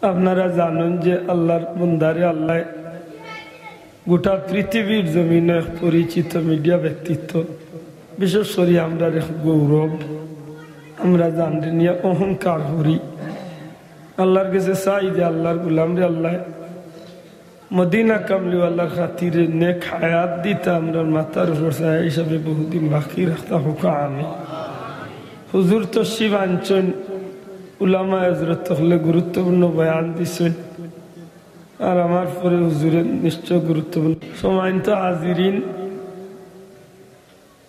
আপনারা জানেন যে আল্লাহর বন্দারে আল্লাহ গোটা পৃথিবীর জমিনে পরিচিত মিডিয়া ব্যক্তিত্ব, বিশেষ করে আমরা গৌরব, আমরা জানি নিয়ে অহংকার করি। আল্লাহর কাছে চাই যে আল্লাহর গুলাম রে আল্লাহ মদিনা কামলিওয়ালার খাতিরে নেক হায়াত দিতে আমরা মাথার উপর চাই হিসাবে বহুদিন বাকি রাখতে হোক। আমি হুজুর তশরিফ আনছেন, উলামা হযরত হলে গুরুত্বপূর্ণ বয়ান দিচ্ছেন, আর আমার পরে হুজুরের নিশ্চয় গুরুত্বপূর্ণ সময়। তো হাজিরিন,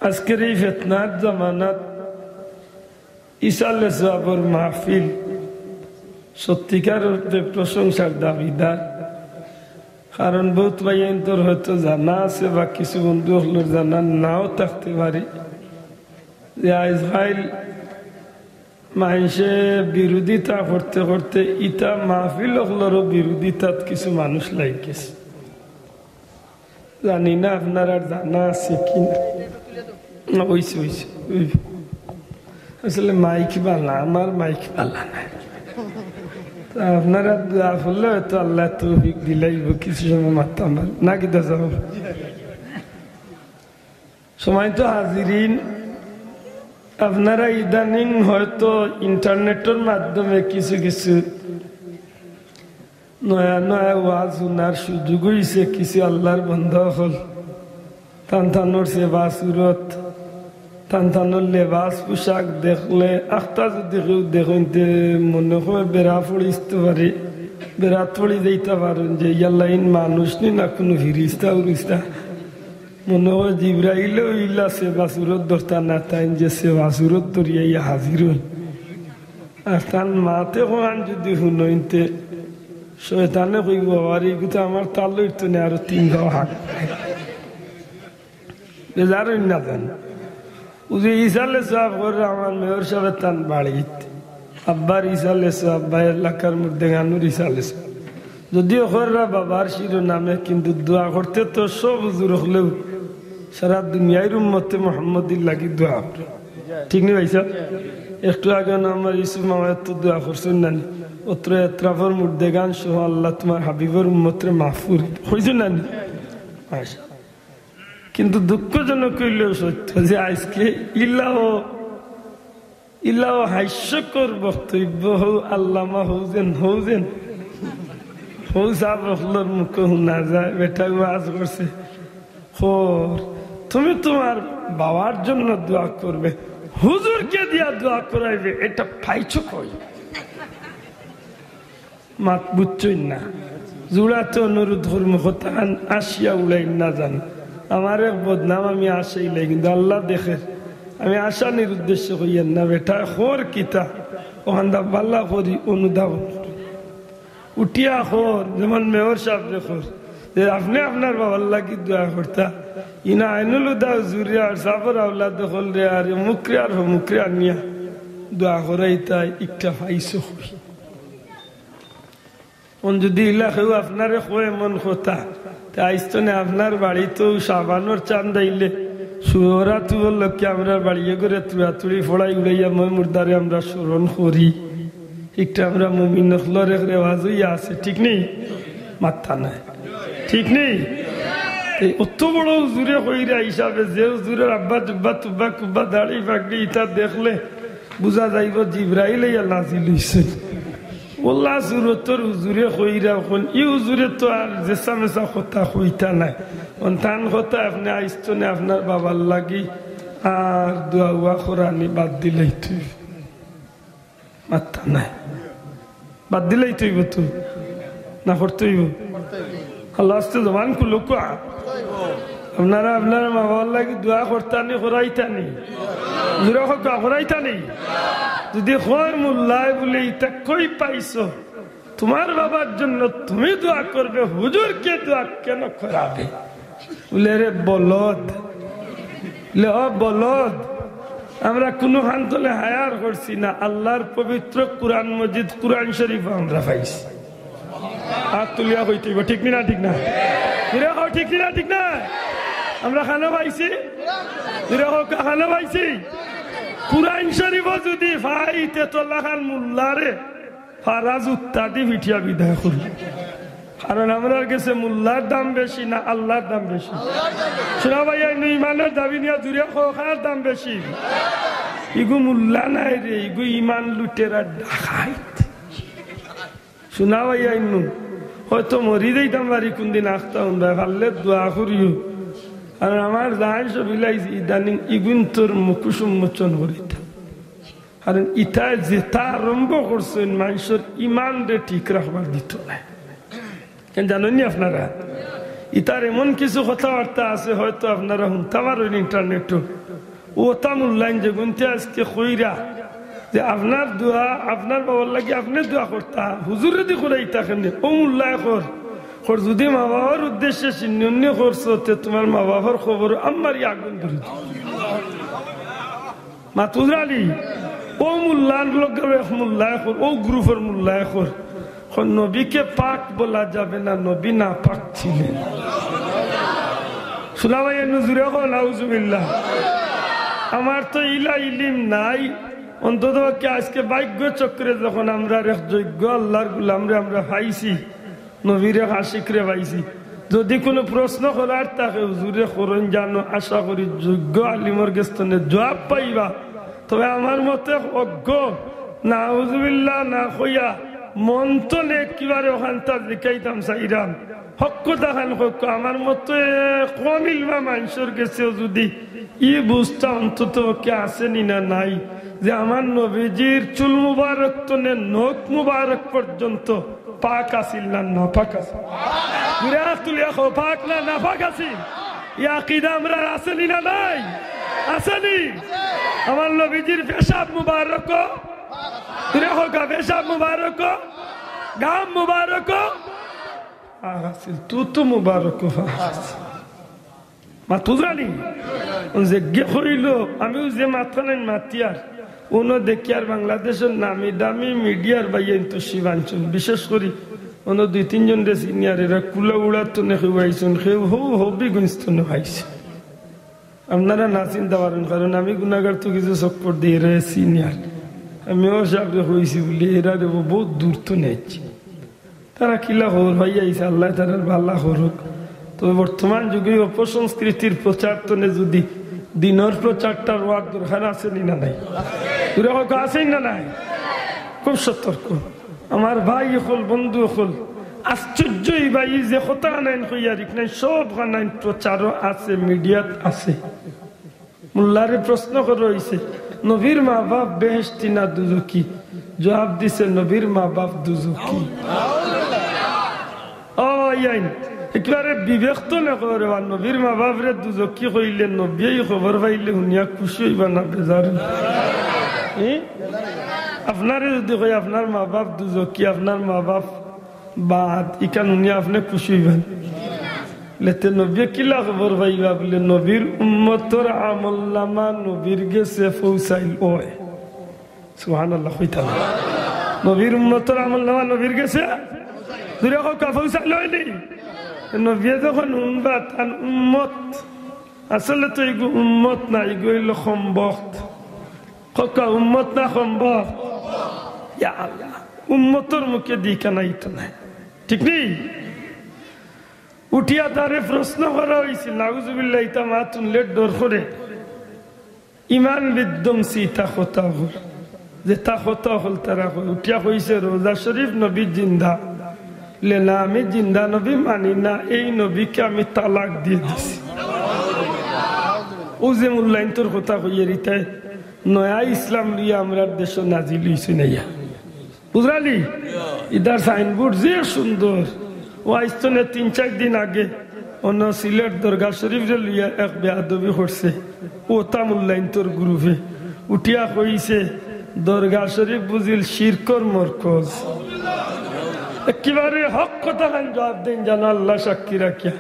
আজকের এই ফিতনার জামানাত ইসালে সাহাবর মাহফিল সত্যিকার অর্থে প্রশংসার দাবিদার। কারণ বহুত ভাইয়ের হয়তো জানা আছে বা কিছু বন্ধু হলোর জানা নাও থাকতে পারে যে ইসরায়েল মানুষে বিরোধিতা করতে করতে ইটা মাহফিল হলোরও বিরোধিতাত কিছু মানুষ লাগেছে। জানি না আপনার আর জানা আছে কিনা। হইছে হইছে আসলে মাইক বালা, আমার মাইক বালা না। আপনারা দোয়া করলে হয়তো আল্লাহ তৌফিক দিলাইব কিছু সময় মারতাম না কি দেখা সময়। তো হাজিরিন, আপনারা ইদানিং হয়তো ইন্টারনেটের মাধ্যমে কিছু কিছু নয়া নয়া ওয়াজ শোনার সুযোগ হয়েছে। কিছু আল্লাহর বন্ধ হল তানতানোর সেবা সুরত, তানতানোর লেবাস পোশাক দেখলে আখতা যদি কেউ দেখতে মনে হয় বেড়া পড়িতে পারে, বেড়াত পড়ি যাইতে পারেন যে ইয়াল্লাইন মানুষ নি না কোনো ফিরিস্তা উরিস্তা। মনে হয় জিব্রাইলেও ইল্লা সেবা সুরত ধরতা না, তাই যে সেবা সুরত ধরিয়া ইয়া হাজির হল। আর তার মাতে হন যদি শুনইতে শয়তানে কইব আর এইগুলো আমার তার লইতো না আরো 3 গাও হাক বেজার না জান। উজি ইসালে সাহেব করে আমার মেয়র সাহেব তান বাড়িত আব্বার ইসালে সাহেব ভাই এলাকার মধ্যে গানুর ইসালে সাহেব যদিও খররা বাবার শিরোনামে, কিন্তু দোয়া করতে তো সব হুজুর হলেও সারা দুনিয়ার উম্মতে মুহাম্মদির লাগি দোয়া করে। ঠিক নেই ভাই সাহেব? একটু আগে আমার ইসুফ মামায় তো দোয়া করছেন না, অত্র এত্রাফর মুর্দে গান সহ আল্লাহ তোমার হাবিবর উম্মতরে মাহফুর হয়েছে না। কিন্তু দুঃখজনক হইলেও সত্য যে আজকে ইল্লাহ হাস্যকর বক্তব্য হৌ আল্লামা হৌজেন হৌ সাহর মুখে শোনা যায়। বেটা ওয়াজ করছে, তুমি তোমার বাবার জন্য দোয়া করবে, হুজুরকে দিয়া দোয়া করাইবে, এটা পাইছো কই? মাত বুঝছই না। জুড়াতে অনুরোধ ধর্ম হতান আসিয়া উড়াই না জান। আমার এক বদনাম আমি আসাইলাই, কিন্তু আল্লাহ দেখে আমি আসানির উদ্দেশ্য কইয়েন না। বেটা খোর কিতা ওখান দা পাল্লা করি অনুধাবন উঠিয়া খোর, যেমন মেয়র সাহেব দেখো যে আপনি আপনার বাবার লাগি দোয়া করতা, ইনা আইনুল উদা জুরিয়া আর সাফর আল্লাহ দখল রে আর মুখরে আর মুখরে আনিয়া দোয়া করাই তাই একটা পাইছো। যদি ইলাকেও আপনারে কয়ে মন কথা আইসতো না আপনার বাড়ি তো সাবানোর চাঁদ আইলে সুরা তু বললো কি আমরা বাড়িয়ে করে তুড়াতুড়ি ফোড়াই উড়াইয়া মই মুর্দারে আমরা স্মরণ করি। একটা আমরা মুমিন নখলর রেওয়াজ হইয়া আছে, ঠিক নেই? মাথা নাই, ঠিক নেই? অত বড় হুজুরে কইরা হিসাবে যে হুজুরের আব্বা জুব্বা তুব্বা কুব্বা দাড়ি পাগড়ি ইটা দেখলে বুঝা যাইব জিব্রাইল নাজিল হইছে। ওল্লা সুরতর হুজুরে কইরা ই হুজুরে তো আর জেসা মেসা কথা কইতা নাই, অন্তান কথা আপনি আইসতো না আপনার বাবার লাগি আর দোয়া উয়া কোরআনি বাদ দিলেই তুই মাথা নাই, বাদ দিলেই তুইব তুই না করতেইব। আল্লাহ আস্তে জবান খুলো কোয়া আপনারা আপনার মা বাবার লাগি দোয়া করতানি করাইতানি জোরে কথা করাইতানি। যদি হয় মোল্লাই বলে ইটা কই পাইছো, তোমার বাবার জন্য তুমি দোয়া করবে, হুজুরকে দোয়া কেন করাবে? বলে রে বলদ, বলদ আমরা কোনো হান্তলে হায়ার করছি না, আল্লাহর পবিত্র কুরআন মজিদ কুরআন শরীফ আমরা পাইছি। হাত তুলিয়া হইতে ঠিক না? ঠিক না? ঠিক না? ঠিক না? আমরা খানা পাইছি, খানা পাইছি। কুরআন শরীফ যদি ফাইতে তো লাখান মুল্লারে ফারাজ উত্তাদি ভিটিয়া বিদায় করবে কারণ আমরা কাছে মুল্লার দাম বেশি না আল্লাহর দাম বেশি শোনা ভাই ইমানের দাবি নিয়ে দূরে খার দাম বেশি ইগু মুল্লা নাই রে ইগু ইমান লুটেরা ডাকাইত শোনা ভাই আইনু হয়তো মরি দিতাম বাড়ি কোনদিন আসতা উন্দা ভাললে দোয়া করিও আর আমার দায় সবিলাই ইদানিং ইগুন তোর মুখুসুম মোচন করিতাম কারণ ইটায় যেটা আরম্ভ করছেন মানুষের ইমান রে ঠিক রাখবার দিত না কেন জানেননি আপনারা ইটার এমন কিছু কথাবার্তা আছে হয়তো আপনারা শুনতে পারেন ইন্টারনেটও ওটা মূল্যায়ন যে গুনতে আজকে কইরা যে আপনার দোয়া আপনার বাবার লাগে আপনি দোয়া করতা হুজুর যদি করাই থাকেন ও মূল্যায় কর যদি মা বাবার উদ্দেশ্যে চিহ্ন করছো তোমার মা বাবার খবর আমার আগুন ধরে মাতুরালি ও মূল্যায়ন লোক মূল্যায় কর ও গ্রুপের মূল্যায় কর নবীকে পাক বলা যাবে না নবী না পাক ছিলেন শোনা ভাই নজুরে নাউজুবিল্লাহ আমার তো ইলা ইলিম নাই অন্তত আজকে ভাগ্য চক্রে যখন আমরা যোগ্য আল্লাহর গোলামরে আমরা পাইছি নবীরে আশিকরে পাইছি যদি কোনো প্রশ্ন করার থাকে হুজুরে করুন জানো আশা করি যোগ্য আলিমর গেস্তনে জবাব পাইবা তবে আমার মতে অজ্ঞ নাউজুবিল্লাহ না হইয়া মন তো নেকিবারে ওখানটা দেখাইতাম চাইরাম হক দেখান হক আমার মতে কমিলবা মানুষের গেছেও যদি ই বুঝটা অন্তত কে আসেনি না নাই যে আমার নবীজির চুল মুবারক তো নখ মুবারক পর্যন্ত পাক আসিল না নাপাক আসিল তুলিয়া পাক না নাপাক আসিল ইয়া কিদা আমরা আসেনি না নাই আসেনি আমার নবীজির পেশাব মুবারক পেশাব মুবারক গাম মুবারক তু তো মুবারক মাতুরানি যে হইল আমিও যে মাথা নাই মাতিয়ার উনো দেখি আর বাংলাদেশের নামি দামি মিডিয়ার বাইন তো শিবাঞ্চল বিশেষ করে অন্য 2-3 জন রে সিনিয়র এরা কুলা উড়াতো না খাইছেন কেউ হবি গুনস্ত না খাইছে আপনারা না চিন্তা পারেন কারণ আমি গুনাগার তো কিছু চক্কর দিয়ে রে সিনিয়র আমিও সাবরে হয়েছি বলি এরা দেবো বহুত দূর তো নেছি তারা কিলা হর ভাই আইসে আল্লাহ তারা ভাল্লা হরুক তবে বর্তমান যুগে অপসংস্কৃতির প্রচার তো যদি দিনের প্রচারটার ওয়ার দরকার আছে না নাই আছেই না নাই খুব সতর্ক আমার ভাই হল বন্ধু হল আশ্চর্যই ভাই যে কথা আনাইন কইয়ারিক নাই সব আনাইন প্রচারও আছে মিডিয়াত আছে মোল্লারে প্রশ্ন করা হয়েছে নবীর মা বাপ বেহেশতি না দুজকি জবাব দিছে নবীর মা বাপ দুজকি একবারে বিবেক তো না করে নবীর মা বাপ রে দুজকি কইলে নবী খবর পাইলে শুনিয়া খুশি হইবা না বেজার আপনারে যদি কই আপনার মা বাপ দুজকি আপনার মা বাপ বাদ ইকান শুনিয়া আপনি খুশি হইবেন লেতে নবী কিলা খবর পাইবা বলে নবীর উম্মতর আমল নামা নবীর গেছে পৌঁছাইল ওয় সুবহানাল্লাহ কইতা নবীর উম্মতর আমল নামা নবীর গেছে দূরে কা পৌঁছাইল হয়নি নবী যখন উম্মত আর উম্মত আসলে তো এগু উম্মত না এগু হইল সম্বত কা উম্মত না সম্বত ইয়া আল্লাহ উম্মতর মুখে দিকা নাই তো নাই ঠিক নেই উঠিয়া তারে প্রশ্ন করা হয়েছে নাউজুবিল্লাহ ইতা মাতুন লেট ডর করে ইমান বিদ্যমসি তা কথা হল যে তা কথা হল তারা উঠিয়া কইছে রোজা শরীফ নবী জিন্দা লেনা আমি জিন্দা নবী মানি না এই নবীকে আমি তালাক দিয়ে দিছি ও যে মূল্যায়ন তোর কথা কইয়ে রিতাই নয়া ইসলাম লিয়া আমরা দেশ নাজিল হইছে নাইয়া বুঝলি ইদার সাইনবোর্ড যে সুন্দর ও আইস্তনে 3-4 দিন আগে অন্য সিলেট দরগা শরীফ লিয়া এক বেয়াদবি করছে ও তামুল্লাইন তোর গ্রুপে উঠিয়া কইছে দরগা শরীফ বুঝিল শিরকর মরকজ একেবারে হক কথা জবাব দেন জানো আল্লাহ সাক্ষী রাখিয়া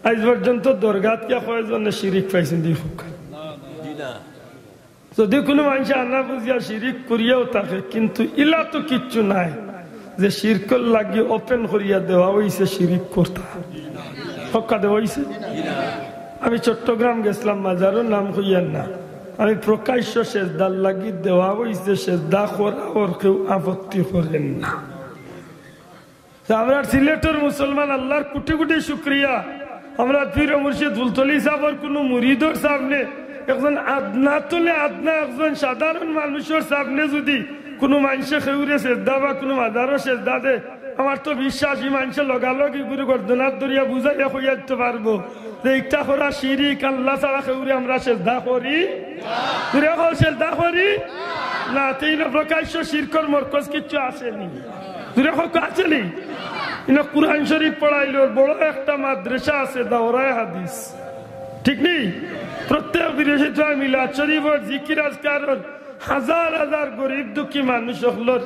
আজ পর্যন্ত দরগাত কে কয়জনে শিরিক পাইছেন দেখো যদি কোনো মানুষ আনা বুঝিয়া শিরিক করিয়াও থাকে কিন্তু ইলা তো কিচ্ছু নাই যে শিরকল লাগিয়ে ওপেন করিয়া দেওয়া হয়েছে শিরিক করতা হক্কা দেওয়া হয়েছে আমি চট্টগ্রাম গেছিলাম মাজারও নাম কইয়ার না আমি প্রকাশ্য সেজদার লাগি দেওয়া হইছে, সেজদা করা ওর কেউ আপত্তি করেন না। আমরা সিলেটের মুসলমান আল্লাহর কোটি কোটি শুক্রিয়া, আমরা পীর মুর্শিদ ফুলতলি সাহেবের কোন মুরিদর সামনে, একজন আদনা তুলে আদনা একজন সাধারণ মানুষের সামনে যদি কোনো মানুষে খেউরে সেজদা বা কোনো মাদারও সেজদা দে, আমার তো বিশ্বাস এই মানুষের লগালগি গুরু গর্দনার দরিয়া বুঝাইয়া হইয়া দিতে পারবো যে একটা করা শিরিক, আল্লাহ ছাড়া খেউরে আমরা সেজদা করি, সেজদা করি না। তিন প্রকাশ্য শিরকর মরকজ কিচ্ছু আসেনি, আসেনি। কুরআন শরীফ পড়াইল, বড় একটা মাদ্রাসা আছে দাওরায়ে হাদিস, ঠিক নেই? প্রত্যেক বৃহস্পতিবার মিলাদ শরীফর জিকির আজকার হাজার হাজার গরিব দুঃখী মানুষ হলোর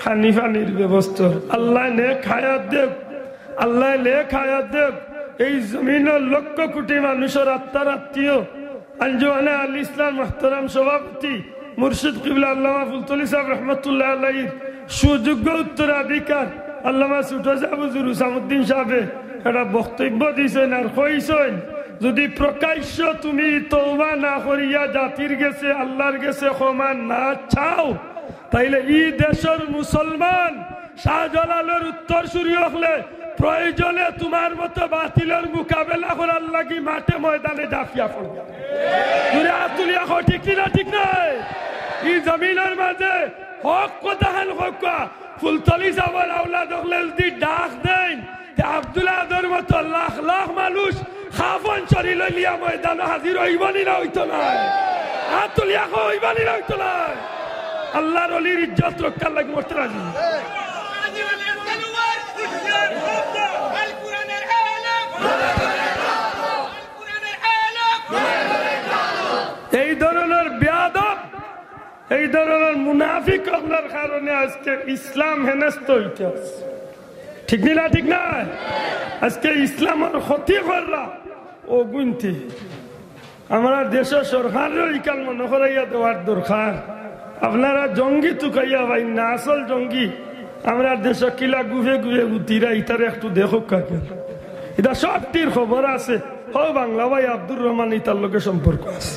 হানিফানির ব্যবস্থা। আল্লাহ নেক হায়াত দেব, আল্লাহ নেক হায়াত দেব। এই জমিনের লক্ষ কোটি মানুষের আত্মার আত্মীয় আঞ্জুমানে আল ইসলাম মুহতারাম সভাপতি মুর্শিদ কিবলা আল্লামা ফুলতলি সাহেব রহমতুল্লাহ আলাইহির সুযোগ্য উত্তরাধিকার আল্লামা সুটোজা হুজুর হুসামউদ্দিন সাহেবে একটা বক্তব্য দিয়েছেন আর কইছেন, যদি প্রকাশ্য তুমি তওবা না করিয়া জাতির গেছে আল্লাহর গেছে ক্ষমা না চাও, তাইলে এই দেশের মুসলমান শাহজালালের উত্তরসূরি হলে প্রয়োজনে তোমার মতো বাতিলের মোকাবেলা করার লাগি মাঠে ময়দানে ঝাঁপিয়া পড়বে। ঠিক না? ঠিক নাই? এই জমিনের মাঝে হক কথা হেন হক ফুলতলি সাহেবের আওলাদ হলে যদি ডাক দেন, আব্দুল্লাহ আদর মতো লাখ লাখ মানুষ খাফন শরীর লিয়া ময়দান হাজির হইবানি না হইতো না, হাত তুলিয়া হইবানি না হইতো না। আল্লাহর ওলির ইজ্জত রক্ষার লাগি মরতে রাজি। এই ধরনের বেয়াদব, এই ধরনের মুনাফিক আপনার কারণে আজকে ইসলাম হেনস্ত হইতে আছে, ঠিক না? ঠিক না? আজকে ইসলামের ক্ষতি কররা ও গুনতি আমরা দেশের সরকারের ইকাল মনে করাইয়া দেওয়ার দরকার। আপনারা জঙ্গি তুকাইয়া ভাই না, আসল জঙ্গি আমরা দেশে কিলা গুভে গুভে গুতিরা ইতার একটু দেখো কাকে, এটা সবটির খবর আছে। হ বাংলা ভাই আব্দুর রহমান ইতার লোকের সম্পর্ক আছে,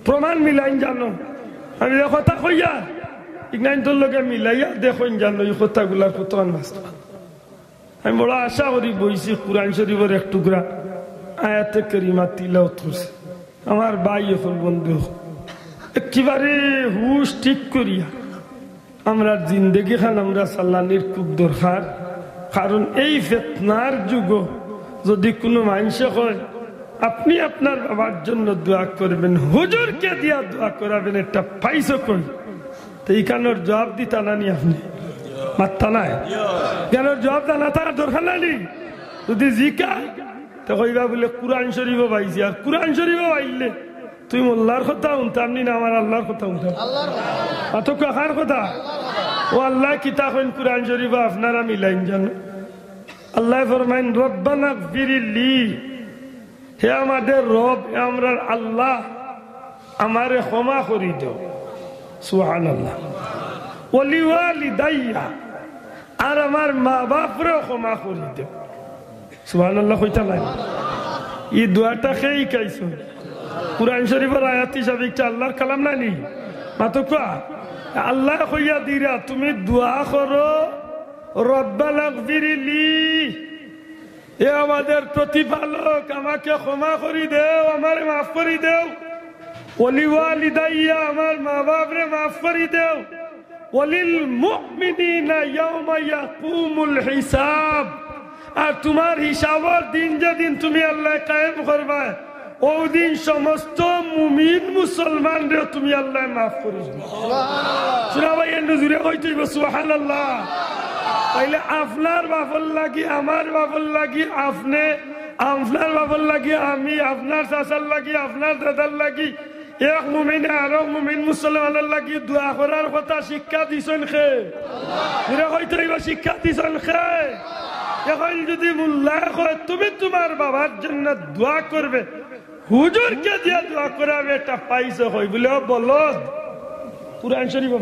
প্রমাণ মিলাইন জানো। আমি কথা কইয়া ইগনাইন তোর লোকে মিলাইয়া দেখুন জানো এই কথাগুলার কত বাস্তব। আমি বড় আশা করি বইছি কুরআন শরীফের এক টুকরা আয়াতে কারিমা তিলাওয়াত করছে আমার ভাই এখন বন্ধু, একেবারে হুশ ঠিক করিয়া আমরা জিন্দগি খান আমরা চালানির খুব দরকার। কারণ এই ফিতনার যুগ যদি কোনো মানুষে হয় আপনি আপনার বাবার জন্য দোয়া করবেন, হুজুরকে দিয়া দোয়া করাবেন, এটা পাইছো কই? তো এই কানোর জবাব দিতা নানি আপনি মাত্তা নাই কেন জবাব দানা তার দরকার নাই। যদি জিকা তো কইবা বলে কুরআন শরীফও পাইছি, আর কুরআন শরীফও পাইলে তুই মোল্লার কথা উনতাম নি না আমার আল্লাহর কথা উনতাম, অত কার কথা? ও আল্লাহ কিতাব কুরআন শরীফ আপনারা মিলাইন জানো। আল্লাহ ফরমাইন রব্বানা গফিরলি, হে আমাদের রব, হে আমরার আল্লাহ আমারে ক্ষমা করি দাও। সুবহানাল্লাহ। ওয়ালিওয়ালিদাইয়া, আর আমার মা বাপরে ক্ষমা করি দাও। সুবহানাল্লাহ কইতা নাই? এই দোয়াটা খেয়েই খাইছো কুরআন শরীফের আয়াত হিসাবে একটা আল্লাহর কালাম নানি মাতো কা আল্লাহ কইয়া দিরা তুমি দোয়া করো রব্বানা গফিরলি, এ আমাদের প্রতিপালক আমাকে ক্ষমা করে দেও, আমারে মাফ করে দেও। ওয়ালিওয়ালিদাইয়া, আমার মা বাপরে মাফ করে দেও। ওয়ালিল মুমিনিনা ইয়াওমা ইয়াকুমুল হিসাব, আর তোমার হিসাবের দিন যেদিন তুমি আল্লাহ কায়েম করবা ওই দিন সমস্ত মুমিন মুসলমানরে তুমি আল্লাহ মাফ করে দিবে। সুবহানাল্লাহ। ভাই এন্ড জুড়ে কইতে সুবহানাল্লাহ। তাইলে আপনার বাপর লাগি আমার বাপর লাগি আপনি, আপনার বাপর লাগি আমি, আপনার চাচার লাগি আপনার দাদার লাগি, এক মুমিন আর মুমিন মুসলমানের লাগি দোয়া করার কথা শিক্ষা দিছেন খে হয়তো শিক্ষা দিছেন খে। এখন যদি মোল্লা কয় তুমি তোমার বাবার জন্য দোয়া করবে, হুজুরকে দিয়ে দোয়া করাবে, এটা পাইছে হয় বলে বলদ কুরআন শরীফ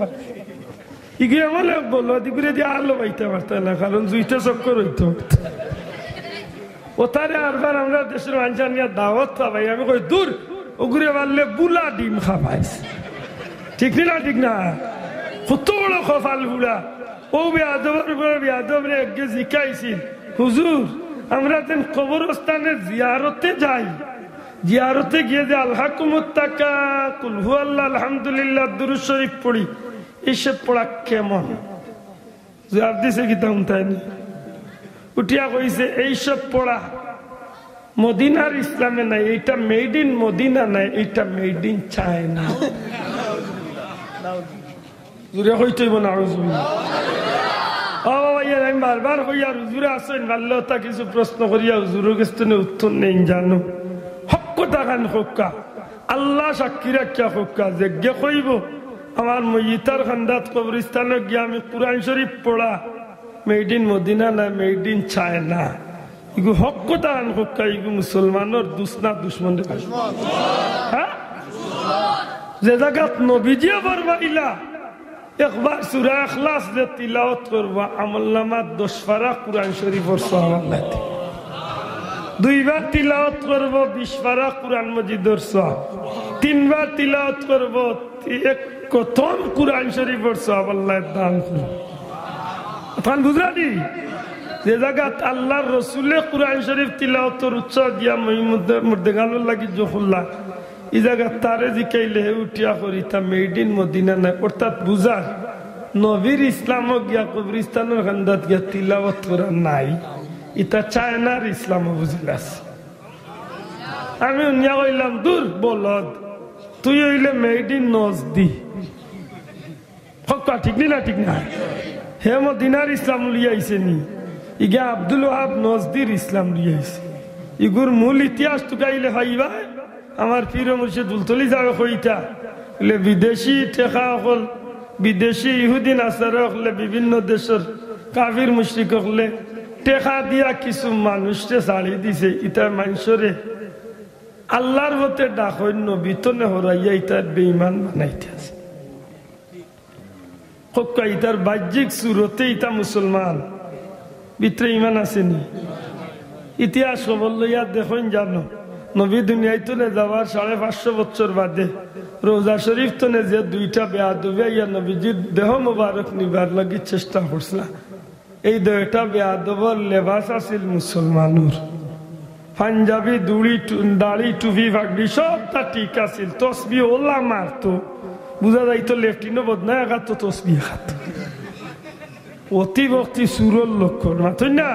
ইগে বলে বলদ ইগুরে দিয়ে আলো পাইতে পারত না, কারণ জুইতে চক্কর হইতো ও তারে আরবার আমরা দেশের মানুষের নিয়ে দাওয়াত পাবাই। আমি কই দূর ওগুরে মারলে বুলা ডিম খাবাইছে ঠিক না ঠিক না কত বড় কপাল বুড়া ও বেয়াদবের উপরে বেয়াদবরে একগে জিকাইছিল হুজুর আমরা যেন কবরস্থানে জিয়ারতে যাই জিয়ারতে গিয়ে যে আলহাকুমুত তাকাতুল হুয়াল্লাহ আলহামদুলিল্লাহ দুরূদ শরীফ পড়ি এসব পড়া কেমন জবাব দিছে কি তাম তাই উঠিয়া কইছে এইসব পড়া মদিনার ইসলামে নাই এইটা মেড ইন মদিনা নাই এইটা মেড ইন চায়না জুড়ে হইতেইব না আমি বারবার হইয়া হুজুরে আসেন ভালো তা কিছু প্রশ্ন করিয়া হুজুরের কাছে উত্তর নেই জানো হক টাকান হক্কা আল্লাহ সাক্ষী রাখিয়া হক্কা যজ্ঞ কইব আমার মইতার খান্দাত কবরস্থানে গিয়ে আমি কুরআন শরীফ পড়া মেড ইন মদিনা না মেড ইন চায়না ইগু হক টাকান হক্কা ইগু মুসলমানের দুশ্মন দুশ্মন হ্যাঁ যে জায়গাত নবীজিয়া ফরমাইলা একবার সূরা ইখলাস যে তিলাওয়াত করবা আমলনামা 10 পারা কুরআন শরীফের সওয়াব আল্লাহ দেয় দুইবার তিলাওয়াত করব 20 পারা কুরআন মজিদের সওয়াব তিনবার তিলাওয়াত করব এক কথন কুরআন শরীফের সওয়াব আল্লাহ দান করবে আপনি বুঝালি যে জায়গাত আল্লাহর রাসূলে কুরআন শরীফ তিলাওয়াতের উৎসাহ দিয়া মুর্দেগানোর লাগি জহুল্লাহ এই জায়গা তারে জিকাইলে উঠিয়া করি তা মেড ইন মদিনা নাই অর্থাৎ বুঝা নবীর ইসলাম গিয়া কবরস্থানের খান্দাত গিয়া তিলাওয়াত করা নাই এটা চায়নার ইসলাম বুঝিলাস আমি উনিয়া কইলাম দূর বলদ তুই হইলে মেড ইন নজদি হকা ঠিক না ঠিক না হে মদিনার ইসলাম লিয়াইছে নি ইগা আব্দুল ওয়াহাব নজদির ইসলাম লিয়াইছে ইগুর মূল ইতিহাস টুকাইলে ভাইবা আমার পীর মুর্শিদ বুলতলি যাবে কইতা বলে বিদেশি টেকা হল বিদেশি ইহুদি নাসারা হলে বিভিন্ন দেশের কাফির মুশরিক হলে টেকা দিয়া কিছু মানুষকে ছাড়ি দিছে ইটা মানুষরে আল্লাহর হতে ডাকই নবীতনে হরাইয়া ইটার বেঈমান বানাইতে আছে হক্কা ইটার বাহ্যিক সুরতে ইটা মুসলমান ভিতরে ইমান আসেনি ইতিহাস খবর লইয়া দেখুন জানো নবী দুনিয়ায় তো যাওয়ার 550 বছর বাদে রোজা শরীফ তো যে দুইটা বেয়াদবি ইয়া নবীজির দেহ মুবারক নিবার লাগি চেষ্টা করছিল এই দুইটা বেয়াদবর লেবাস আছিল মুসলমানের পাঞ্জাবি দাড়ি টুপি ফাগড়ি সবটা ঠিক আছিল তসবিহ ওলা মারতো বুঝা যাইতো লেফটিনও বদনায় একাতো তসবিহ খাত অতি ভক্তি সুরর লক্ষণ মাথুন না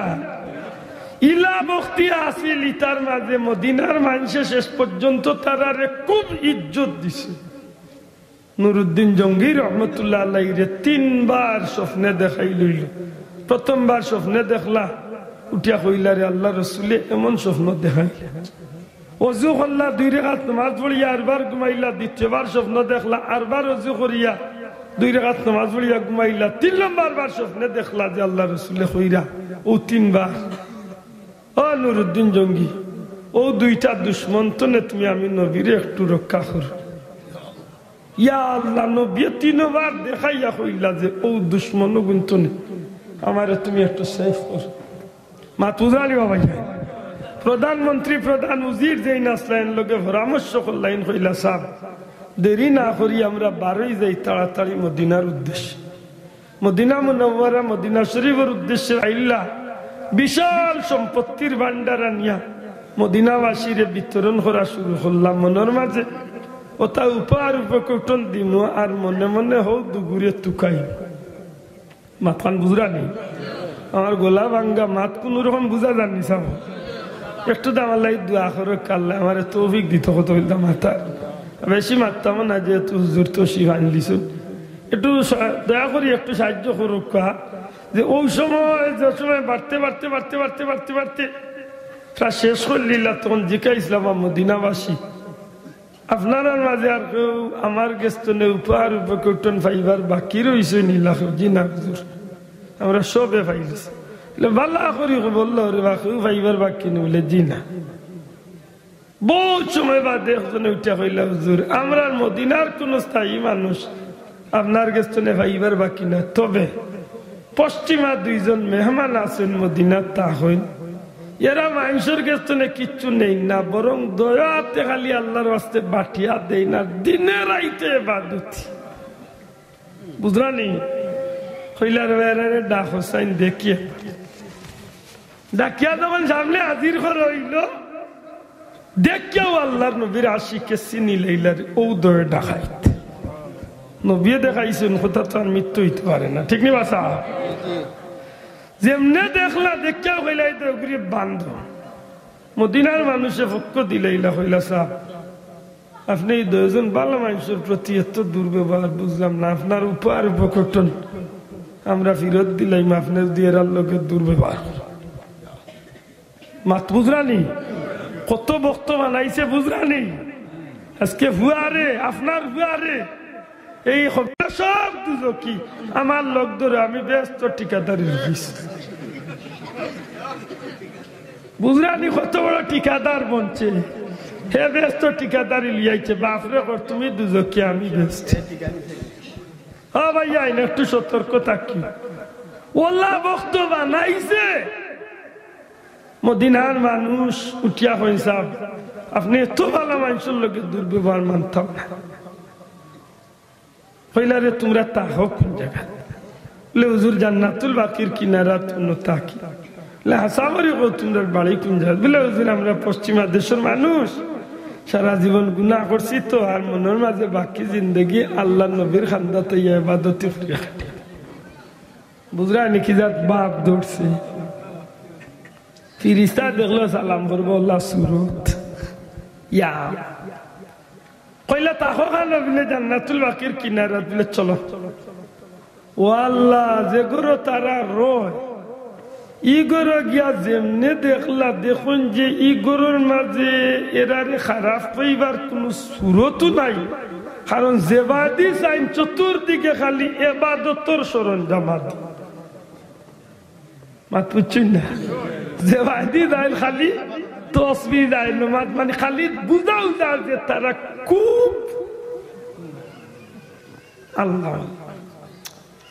ইলা ভক্তি আসিল ইতার মাঝে মদিনার মানুষে শেষ পর্যন্ত তারারে খুব ইজ্জত দিছে নুরুদ্দিন জঙ্গি রহমতুল্লাহ আলাইহিরে 3 বার স্বপ্নে দেখাই লইল প্রথমবার স্বপ্নে দেখলা উঠিয়া কইলা রে আল্লাহ রাসূলে এমন স্বপ্ন দেখাইলে ওযু করলা 2 রাকাত নামাজ পড়িয়া আরবার ঘুমাইলা দ্বিতীয়বার স্বপ্ন দেখলা আরবার ওযু করিয়া 2 রাকাত নামাজ পড়িয়া ঘুমাইলা 3 নম্বর বার স্বপ্নে দেখলা যে আল্লাহ রাসূলে কইরা ও 3 বার ও নুরুদ্দিন জঙ্গি ও দুইটা দুশ্মন তো নে তুমি আমি নবীরে একটু রক্ষা করো ইয়া আল্লাহ নবী 3 বার দেখাইয়া কইলা যে ও দুশ্মনও গুনতো নে আমারে তুমি একটু সেফ করো মাতুজালি বাবা প্রধানমন্ত্রী প্রধান উজির যেই নাসলাইন লোকে পরামর্শ করলেন কইলা সাহেব দেরি না করি আমরা 12 যাই তাড়াতাড়ি মদিনার উদ্দেশ্যে মদিনা মুনাওয়ারা মদিনা শরীফের উদ্দেশ্যে আইলা বিশাল সম্পত্তির ভান্ডার আনিয়া মদিনাবাসীরে বিতরণ করা শুরু করলাম মনের মাঝে ওটা উপহার উপকটন দিম আর মনে মনে হোক দুগুরে তুকাই মাথান বুঝরা নেই আমার গোলা ভাঙ্গা মাত কোন রকম বুঝা জানি সাব একটু দামার লাগে দোয়া করে কাল্লা আমার তৌফিক দিত কত মাথা বেশি মারতাম না যেহেতু হুজুর তো শিব আনলিস একটু দয়া করি একটু সাহায্য করুক যে ওই সময় যে সময় বাড়তে বাড়তে বাড়তে বাড়তে বাড়তে বাড়তে প্রায় শেষ করলিলা তখন জিকাইছিলাম মদিনাবাসী আপনার মাঝে আর কেউ আমার গেস্তনে উপহার উপকটন ফাইবার বাকি রয়েছে নীলা জি না হুজুর আমরা সবে পাইছি ভালো করি বললো রে বাকি ফাইবার বাকি নি বলে জি না বহুত সময় বাদে একজনে উঠা কইলা হুজুর আমরা মদিনার কোন স্থায়ী মানুষ আপনার গেস্তনে ফাইবার বাকি না তবে পশ্চিমা 2 জন মেহমান আছেন মদিনার তা হইন এরা মানুষের কাছে কিচ্ছু নেই না, বরং দয়াতে খালি আল্লাহর রাস্তে বাটিয়া দেয় না, দিনে রাইতে ইবাদত। বুঝলানি কইলার বেড়ারে ডাক হোসাইন দেখিয়ে ডাকিয়া যখন সামনে হাজির করে হইল, দেখিয়াও আল্লাহর নবীর আশিককে চিনি লইলার ও দয়ে ডাকাইতে। নবী দেখাইছেন কথা তো আর মৃত্যু হইতে পারে না, ঠিক নি বাসা? যেমনে দেখলা দেখিয়াও কইলাই তো ওগুলি বান্ধ। মদিনার মানুষে পক্ষ দিলাইলা কইলা সাহেব আপনি এই দুজন ভালো মানুষের প্রতি এত দুর্ব্যবহার বুঝলাম না, আপনার উপহার উপকটন আমরা ফিরত দিলাম, আপনার দিয়ে লোকের দুর্ব্যবহার মাত বুঝরানি কত বক্ত বানাইছে বুঝরানি। আজকে হুয়ারে আপনার হুয়ারে এই সব দুজকি আমার লোক ধরে আমি ব্যস্ত ঠিকাদারি বুঝরানি, কত বড় ঠিকাদার বনছে, হে ব্যস্ত ঠিকাদারি লিয়াইছে বাপরে কর তুমি দুজকি আমি ব্যস্ত। হ্যাঁ ভাইয়া একটু সতর্ক থাকি, ওলা বক্ত বানাইছে মদিনার মানুষ উঠিয়া হয়েছে আপনি এত ভালো মানুষের লোকে দুর্ব্যবহার মানতাম না। হইলারে তোমরা তাহ কোন জায়গা হুজুর জান্নাতুল বাকির কিনারা তুমি তাকি হাসাবরি কো তোমরা বাড়ি কোন জায়গা বলে হুজুর আমরা পশ্চিমা দেশের মানুষ সারা জীবন গুনাহ করছি তো আর মনের মাঝে বাকি জিন্দগি আল্লাহ নবীর খান্দাতে ইবাদতে করিয়া কাটে। বুঝরা নাকি জাত বাপ দৌড়ছে ফিরিস্তা দেখলো সালাম করবো আল্লাহ সুরত ইয়া কইলা তাহো খানো বলে জান্নাতুল বাকির কিনারা বলে চলো ও আল্লাহ যে গরো তারা রয় ই গরো গিয়া যেমনে দেখলা দেখুন যে ই গরুর মাঝে এরারে খারাপ কইবার কোন সুরতও নাই, কারণ জেবাদি চাইন চতুর্দিকে খালি এবাদতর সরঞ্জামাত মাত বুঝছেন না, জেবাদি যাই খালি তসবিহ যায় নামাজ মানে খালি বুঝাও যায় যে তারা খুব আল্লাহ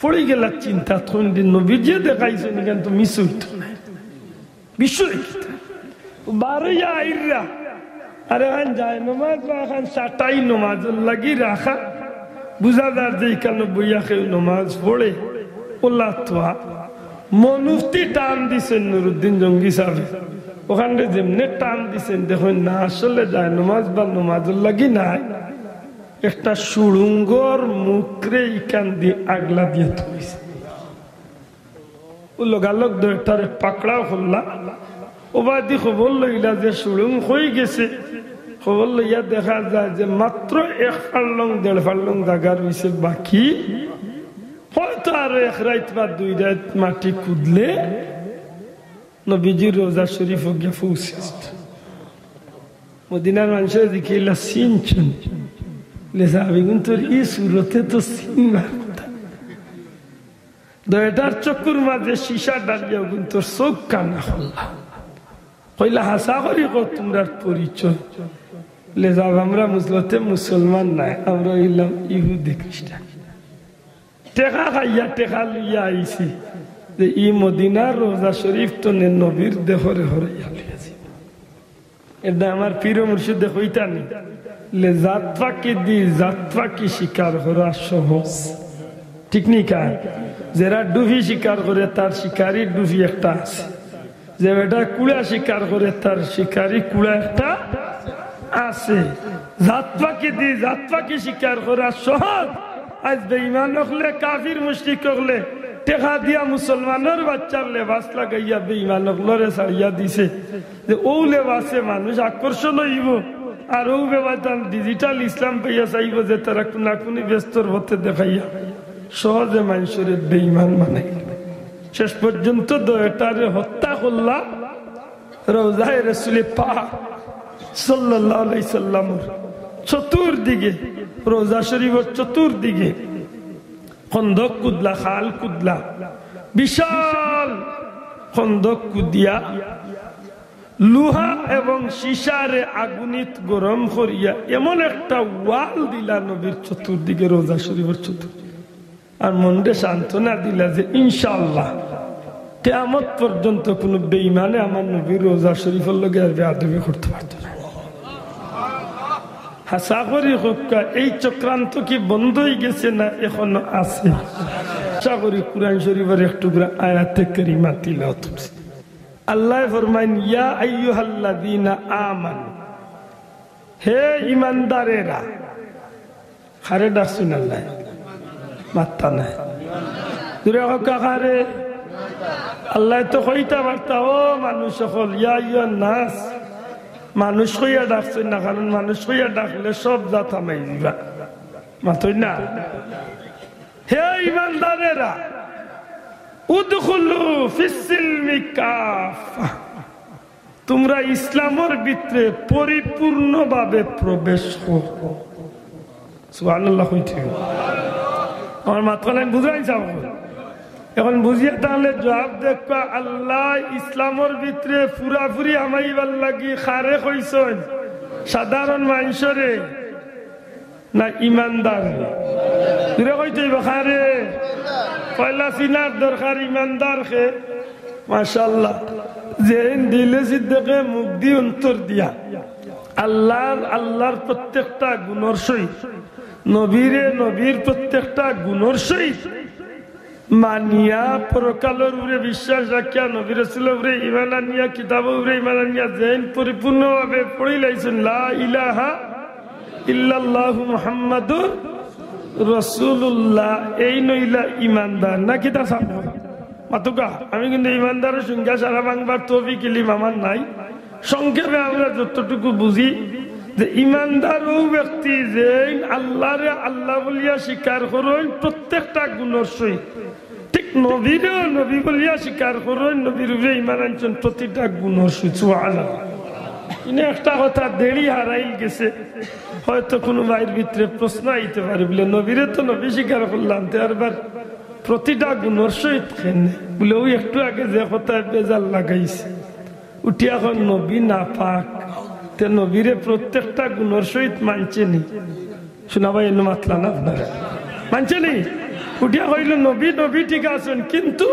পড়ে গেল চিন্তা কোন দিন নবী যে দেখাইছে কিন্তু মিস হইত না বিষয় বারোয়া আইরা আরে খান যায় নমাজ বা খান সাটাই নমাজ লাগি রাখা বুঝা যার যে এখানে বইয়া কেউ নমাজ পড়ে ওল্লা তোয়া মনুফতি টান দিছেন নুরুদ্দিন জঙ্গি সাহেব ওখানে যেমনি টান দিছেন দেখুন না আসলে যায় নমাজ বা নমাজ লাগি নাই একটা সুড়ুঙ্গর মুখরে ইকান দিয়ে আগলা দিয়ে তুইছে ও লোকালক দইটারে পাকড়াও হল্লা ওবাদি খবর লইলা যে সুড়ুং হয়ে গেছে, খবর লইয়া দেখা যায় যে মাত্র 1 ফার্লং 1.5 ফার্লং জায়গা রয়েছে বাকি, হয়তো আরো 1 রাত বা 2 রাত মাটি কুদলে নবীজির রোজা শরীফ গিয়ে পৌঁছে। মদিনার মানুষের দিকে চিনছেন চকুর মাঝে সীসা ডালিয়া কিন্তু চোখ কানা হল্লা কইলা হাসা করি তোমরা পরিচয় লেজাব আমরা মুসলমান নাই, আমরা হইলাম ইহুদি খ্রিস্টান। টেকা খাইয়া টেকা লইয়া আইছি যে ই মদিনার রোজা শরীফ তো নবীর দেহরে হরাইয়া লিয়াছি। এটা আমার পীর মুর্শিদ হইতা নি জাতফাকি দি জাতফাকি শিকার করা সহজ, ঠিক নি কার যারা ডুবি শিকার করে তার শিকারি ডুবি একটা আছে, যে বেটা কুড়া শিকার করে তার শিকারি কুড়া একটা আছে। জাতফাকি দি জাতফাকি শিকার করা সহজ। আজ বেঈমান হলে কাফির মুশরিক হলে টেকা দিয়া মুসলমানের বাচ্চার লেবাস লাগাইয়া বেঈমান হলরে ছাড়িয়া দিছে যে ও লেবাসে মানুষ আকর্ষণ হইব আর ও বেবাদান ডিজিটাল ইসলাম পাইয়া চাইব যে তারা কোনা কোনি ব্যস্তর হতে দেখাইয়া সহজে মানুষের বেঈমান মানে শেষ পর্যন্ত দয়টারে হত্যা করলা রওজায়ে রাসূল পাক সাল্লাল্লাহু আলাইহি সাল্লাম চতুর্দিকে রোজা শরীফের চতুর্দিকে খন্দক কুদলা খাল কুদলা বিশাল খন্দক কুদিয়া লোহা এবং সীসারে আগুনিত গরম করিয়া এমন একটা ওয়াল দিলা নবীর চতুর্দিকে রোজা শরীফের চতুর্দিকে, আর মনটা সান্ত্বনা দিলা যে ইনশাআল্লাহ কিয়ামত পর্যন্ত কোনো বেঈমানে আমার নবীর রোজা শরীফের লগে আর বেয়াদবি করতে পারতো না। হাসা করি হক্কা এই চক্রান্ত কি বন্ধ হয়ে গেছে না এখনো আছে? আশা করি কুরআন শরীফের একটু আয়াতে কারিমা তিলাওয়াত করছি। আল্লাহ ফরমাইন ইয়া আইয়ুহাল্লাযীনা আমানু, হে ঈমানদারেরা। খারে ডাকছেন আল্লাহ, মাত্তা নাই দূরে হক্কা খারে। আল্লাহ তো কইতা বার্তা ও মানুষ সকল, ইয়া আইয়ুহান নাস, মানুষ কইয়া ডাকছেন না, কারণ মানুষ কইয়া ডাকলে সব জাত থামাই দিবা, মাতই না। হে ঈমানদারেরা, উদখুলু ফিস-সিলমি কাফা, তোমরা ইসলামের ভিতরে পরিপূর্ণভাবে প্রবেশ করো। সুবহানাল্লাহ কইতে আমার মাতকালেন বুঝাই যাব। এখন বুঝিয়ে তাহলে জবাব দেখবা, আল্লাহ ইসলামের ভিতরে পুরাপুরি আমাইবার লাগি খারে কইছেন সাধারণ মানুষরে না ইমানদার? দূরে কইতে খারে পয়লা চিনার দরকার ইমানদার খে। মাশাআল্লাহ, যেন দিলে সিদ্ধকে মুখ দিয়ে অন্তর দিয়া আল্লাহর প্রত্যেকটা গুণের সহিত, নবীর প্রত্যেকটা গুণের সহিত মানিয়া, পরকালের উপরে বিশ্বাস রাখিয়া, নবী রাসূলের উপরে ঈমান আনিয়া, কিতাবের উপরে ঈমান আনিয়া যেন পরিপূর্ণভাবে পড়ি লাইছেন লা ইলাহা ইল্লাল্লাহু মুহাম্মাদুর রাসূলুল্লাহ, এই নইলা ইমানদার না কিতা সামনে মাতুকা। আমি কিন্তু ইমানদারের সংজ্ঞা সারা বাংলার তৌফিক ইলম আমার নাই। সংক্ষেপে আমরা যতটুকু বুঝি যে ইমানদার ও ব্যক্তি যে আল্লাহরে আল্লাহ বলিয়া স্বীকার করেন প্রত্যেকটা গুণের সহিত, ঠিক নবীরেও নবী বলিয়া স্বীকার করেন, নবীর উপরে ঈমান আনছেন প্রতিটা গুণের সহিত। সুবহানাল্লাহ। ইনি একটা কথা দেরি হারাইল গেছে, হয়তো কোনো ভাইয়ের ভিতরে প্রশ্ন আইতে পারে বলে নবীরে তো নবী স্বীকার করলাম, তারপর প্রতিটা গুণের সহিত খেনে বলে ওই একটু আগে যে কথা বেজাল লাগাইছে উঠি এখন নবী না পাক, তে নবীরে প্রত্যেকটা গুণের সহিত মানছে নি? শোনা ভাই এনে মাতলা না আপনারা মানছে নি? উঠিয়া হইল নবী নবী ঠিক আছেন, কিন্তু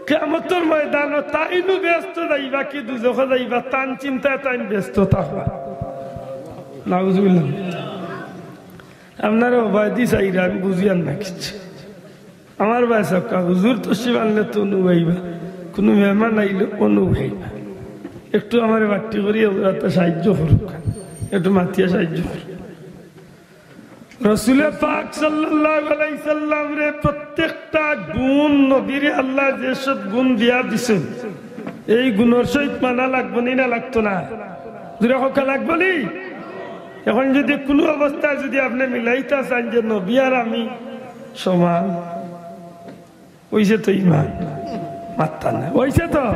কিয়ামতের ময়দানে তাইনু ব্যস্ত যাইবা কি দুজখে যাইবা তান চিন্তায় তাইন ব্যস্ত থাকবা। নাউজুবিল্লাহ। আপনারা অবায়দি চাইরা আমি বুঝিয়ান না কিছু। আমার ভাই সবকা হুজুর তো শিব আনলে তো অনুভাইবা, কোনো মেহমান আইলে অনুভাইবা, একটু আমার বাট্টি করিয়া সাহায্য করুক, একটু মাতিয়া সাহায্য করুক। রাসূল পাক সাল্লাল্লাহু আলাইহি সাল্লাম রে প্রত্যেকটা গুণ নবীরে আল্লাহ যেসব গুণ দিয়া দিছেন, এই গুণের সহিত মানা লাগবো না লাগতো না? দূরে হকা লাগবো নি? এখন যদি কোনো অবস্থায় যদি আপনি মিলাইতা চান যে নবী আর আমি সমান, ওইসে তো ইমান মাত্তা না, ওইসে তো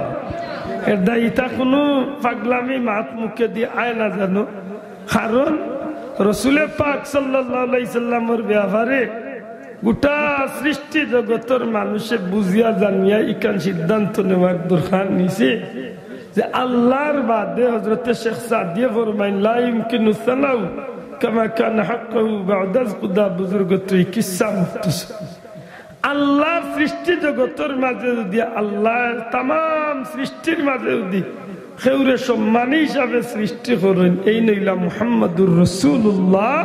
ইটা কোনো পাগলামি মাত মুখে দিয়ে আয় না জানো। কারণ রাসূল পাক সাল্লাল্লাহু আলাইহি সাল্লামের ব্যাপারে গোটা সৃষ্টি জগতের মানুষে বুঝিয়া জানিয়া ইকান সিদ্ধান্ত নেওয়ার দরকার নিছে যে আল্লাহর বাদে হযরতে শেখ সাদিয়ে ফরমাইন লা ইমকিনু সানাউ কামা কানা হাক্কুহু বা'দা খুদা বুজুর্গত্ব কিসসা মুখতাসর। আল্লাহর সৃষ্টি জগতের মাঝে যদি আল্লাহর তামাম সৃষ্টির মাঝে যদি খেউরে সম্মানী হিসাবে সৃষ্টি করেন, এই নইলা মুহাম্মাদুর রাসূলুল্লাহ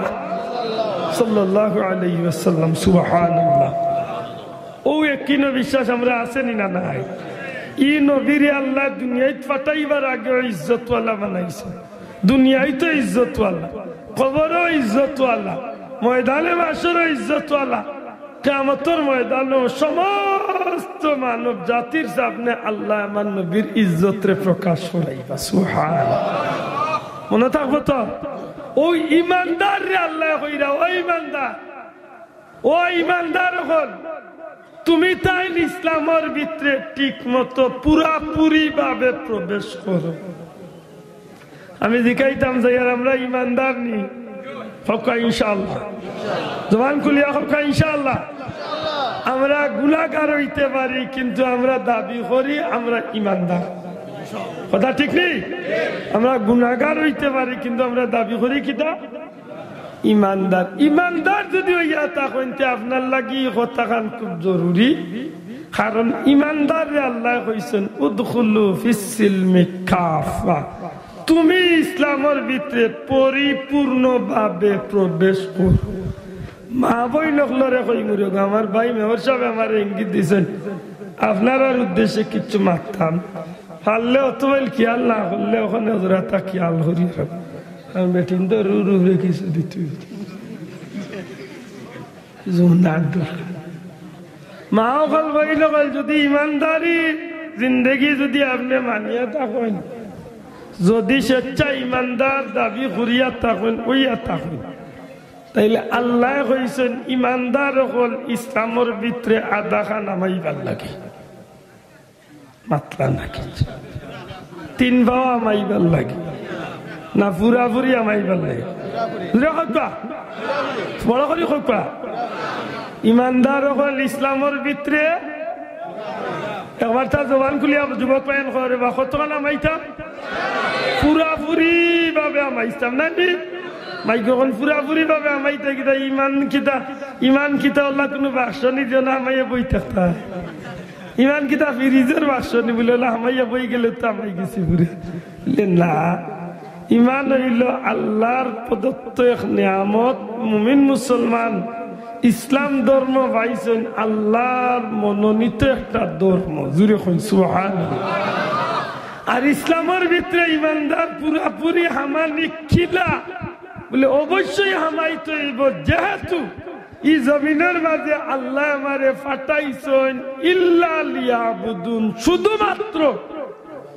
সাল্লাল্লাহু আলাইহি ওয়াসাল্লাম। সুবহানাল্লাহ। ও একই বিশ্বাস আমরা আছেনি না নাই? ই নবীরে আল্লাহ দুনিয়ায় পাঠাইবার আগে ইজ্জতওয়ালা বানাইছে। দুনিয়ায় তো ইজ্জতওয়ালা, কবরও ইজ্জতওয়ালা, ময়দানে মাশরও ইজ্জতওয়ালা, কিয়ামতের ময়দানে সমস্ত মানব জাতির সামনে আল্লাহ আমার নবীর ইজ্জতরে প্রকাশ করাইবা। সুবহানাল্লাহ। মনে থাকবো তো? ওই ইমানদার রে আল্লাহ কইরা, ওই ইমানদার, ও ইমানদার হল তুমি তাই ইসলামের ভিতরে ঠিক মতো পুরাপুরি ভাবে প্রবেশ করো। আমি জিকাইতাম যে আমরা ইমানদার নি, হকা ইনশাআল্লাহ, জবান খুলিয়া হকা ইনশাআল্লাহ। আমরা গুনাহগার হইতে পারি কিন্তু আমরা দাবি করি আমরা ইমানদার। কথা ঠিক নেই? আমরা গুনাহগার হইতে পারি কিন্তু আমরা দাবি করি কিটা? ইমানদার। ইমানদার যদি হইয়া থাকেন আপনার লাগি কথা খান খুব জরুরি, কারণ ইমানদারে আল্লাহ কইছেন উদখুলু ফিস সিলমি কাফা, তুমি ইসলামের ভিতরে পরিপূর্ণভাবে প্রবেশ করো। মা বই নকলরে কই মুরগ আমার ভাই মেয়র সাহেব আমার ইঙ্গিত দিয়েছেন আপনার উদ্দেশ্যে কিছু মারতাম পারলে অতবেল খেয়াল না করলে ওখানে ওরা খেয়াল করি কারণ বেটিন তো রু রু রে কিছু দিতে মা ওখাল ভাই নকল যদি ইমানদারি জিন্দগি যদি আপনি মানিয়ে থাকেন, যদি স্বেচ্ছা ইমানদার দাবি করিয়া থাকেন ওইয়া থাকেন, তাইলে আল্লাহ কইছেন ইমানদার হল ইসলামের ভিতরে আধা খান আমাইবার লাগে, মাতলা নাকি 3 ভাও আমাইবার লাগে না পুরাপুরি আমাইবার লাগে? বড় করে খোকা ইমানদার হল ইসলামের ভিতরে একবার তার জবান খুলিয়া যুবক পায়ন করে বা কতক্ষণ আমাইতাম পুরাপুরি ভাবে আমাইতাম নাকি মাইক্রোফোন পুরাপুরি ভাবে আমাইতে কিতা ইমান কিতা আল্লাহ কোনো বাক্স নিতে না আমাইয়া বই থাকতা ইমান কিতা ফিরিজের বাক্স নি বলে আমাইয়া বই গেলে তো আমাই গেছি পুরে না। ইমান হইল আল্লাহর প্রদত্ত এক নিয়ামত। মুমিন মুসলমান ইসলাম ধর্ম পাইছেন আল্লাহর মনোনীত একটা ধর্ম, জুড়ে কই সুবহানাল্লাহ। আর ইসলামের ভিতরে ইমানদার পুরাপুরি হামানি খিলা বলে অবশ্যই হামাইতে হইব, যেহেতু এই জমিনের মাঝে আল্লাহ আমারে ফাটাইছেন ইল্লা লিয়াবুদুন, শুধুমাত্র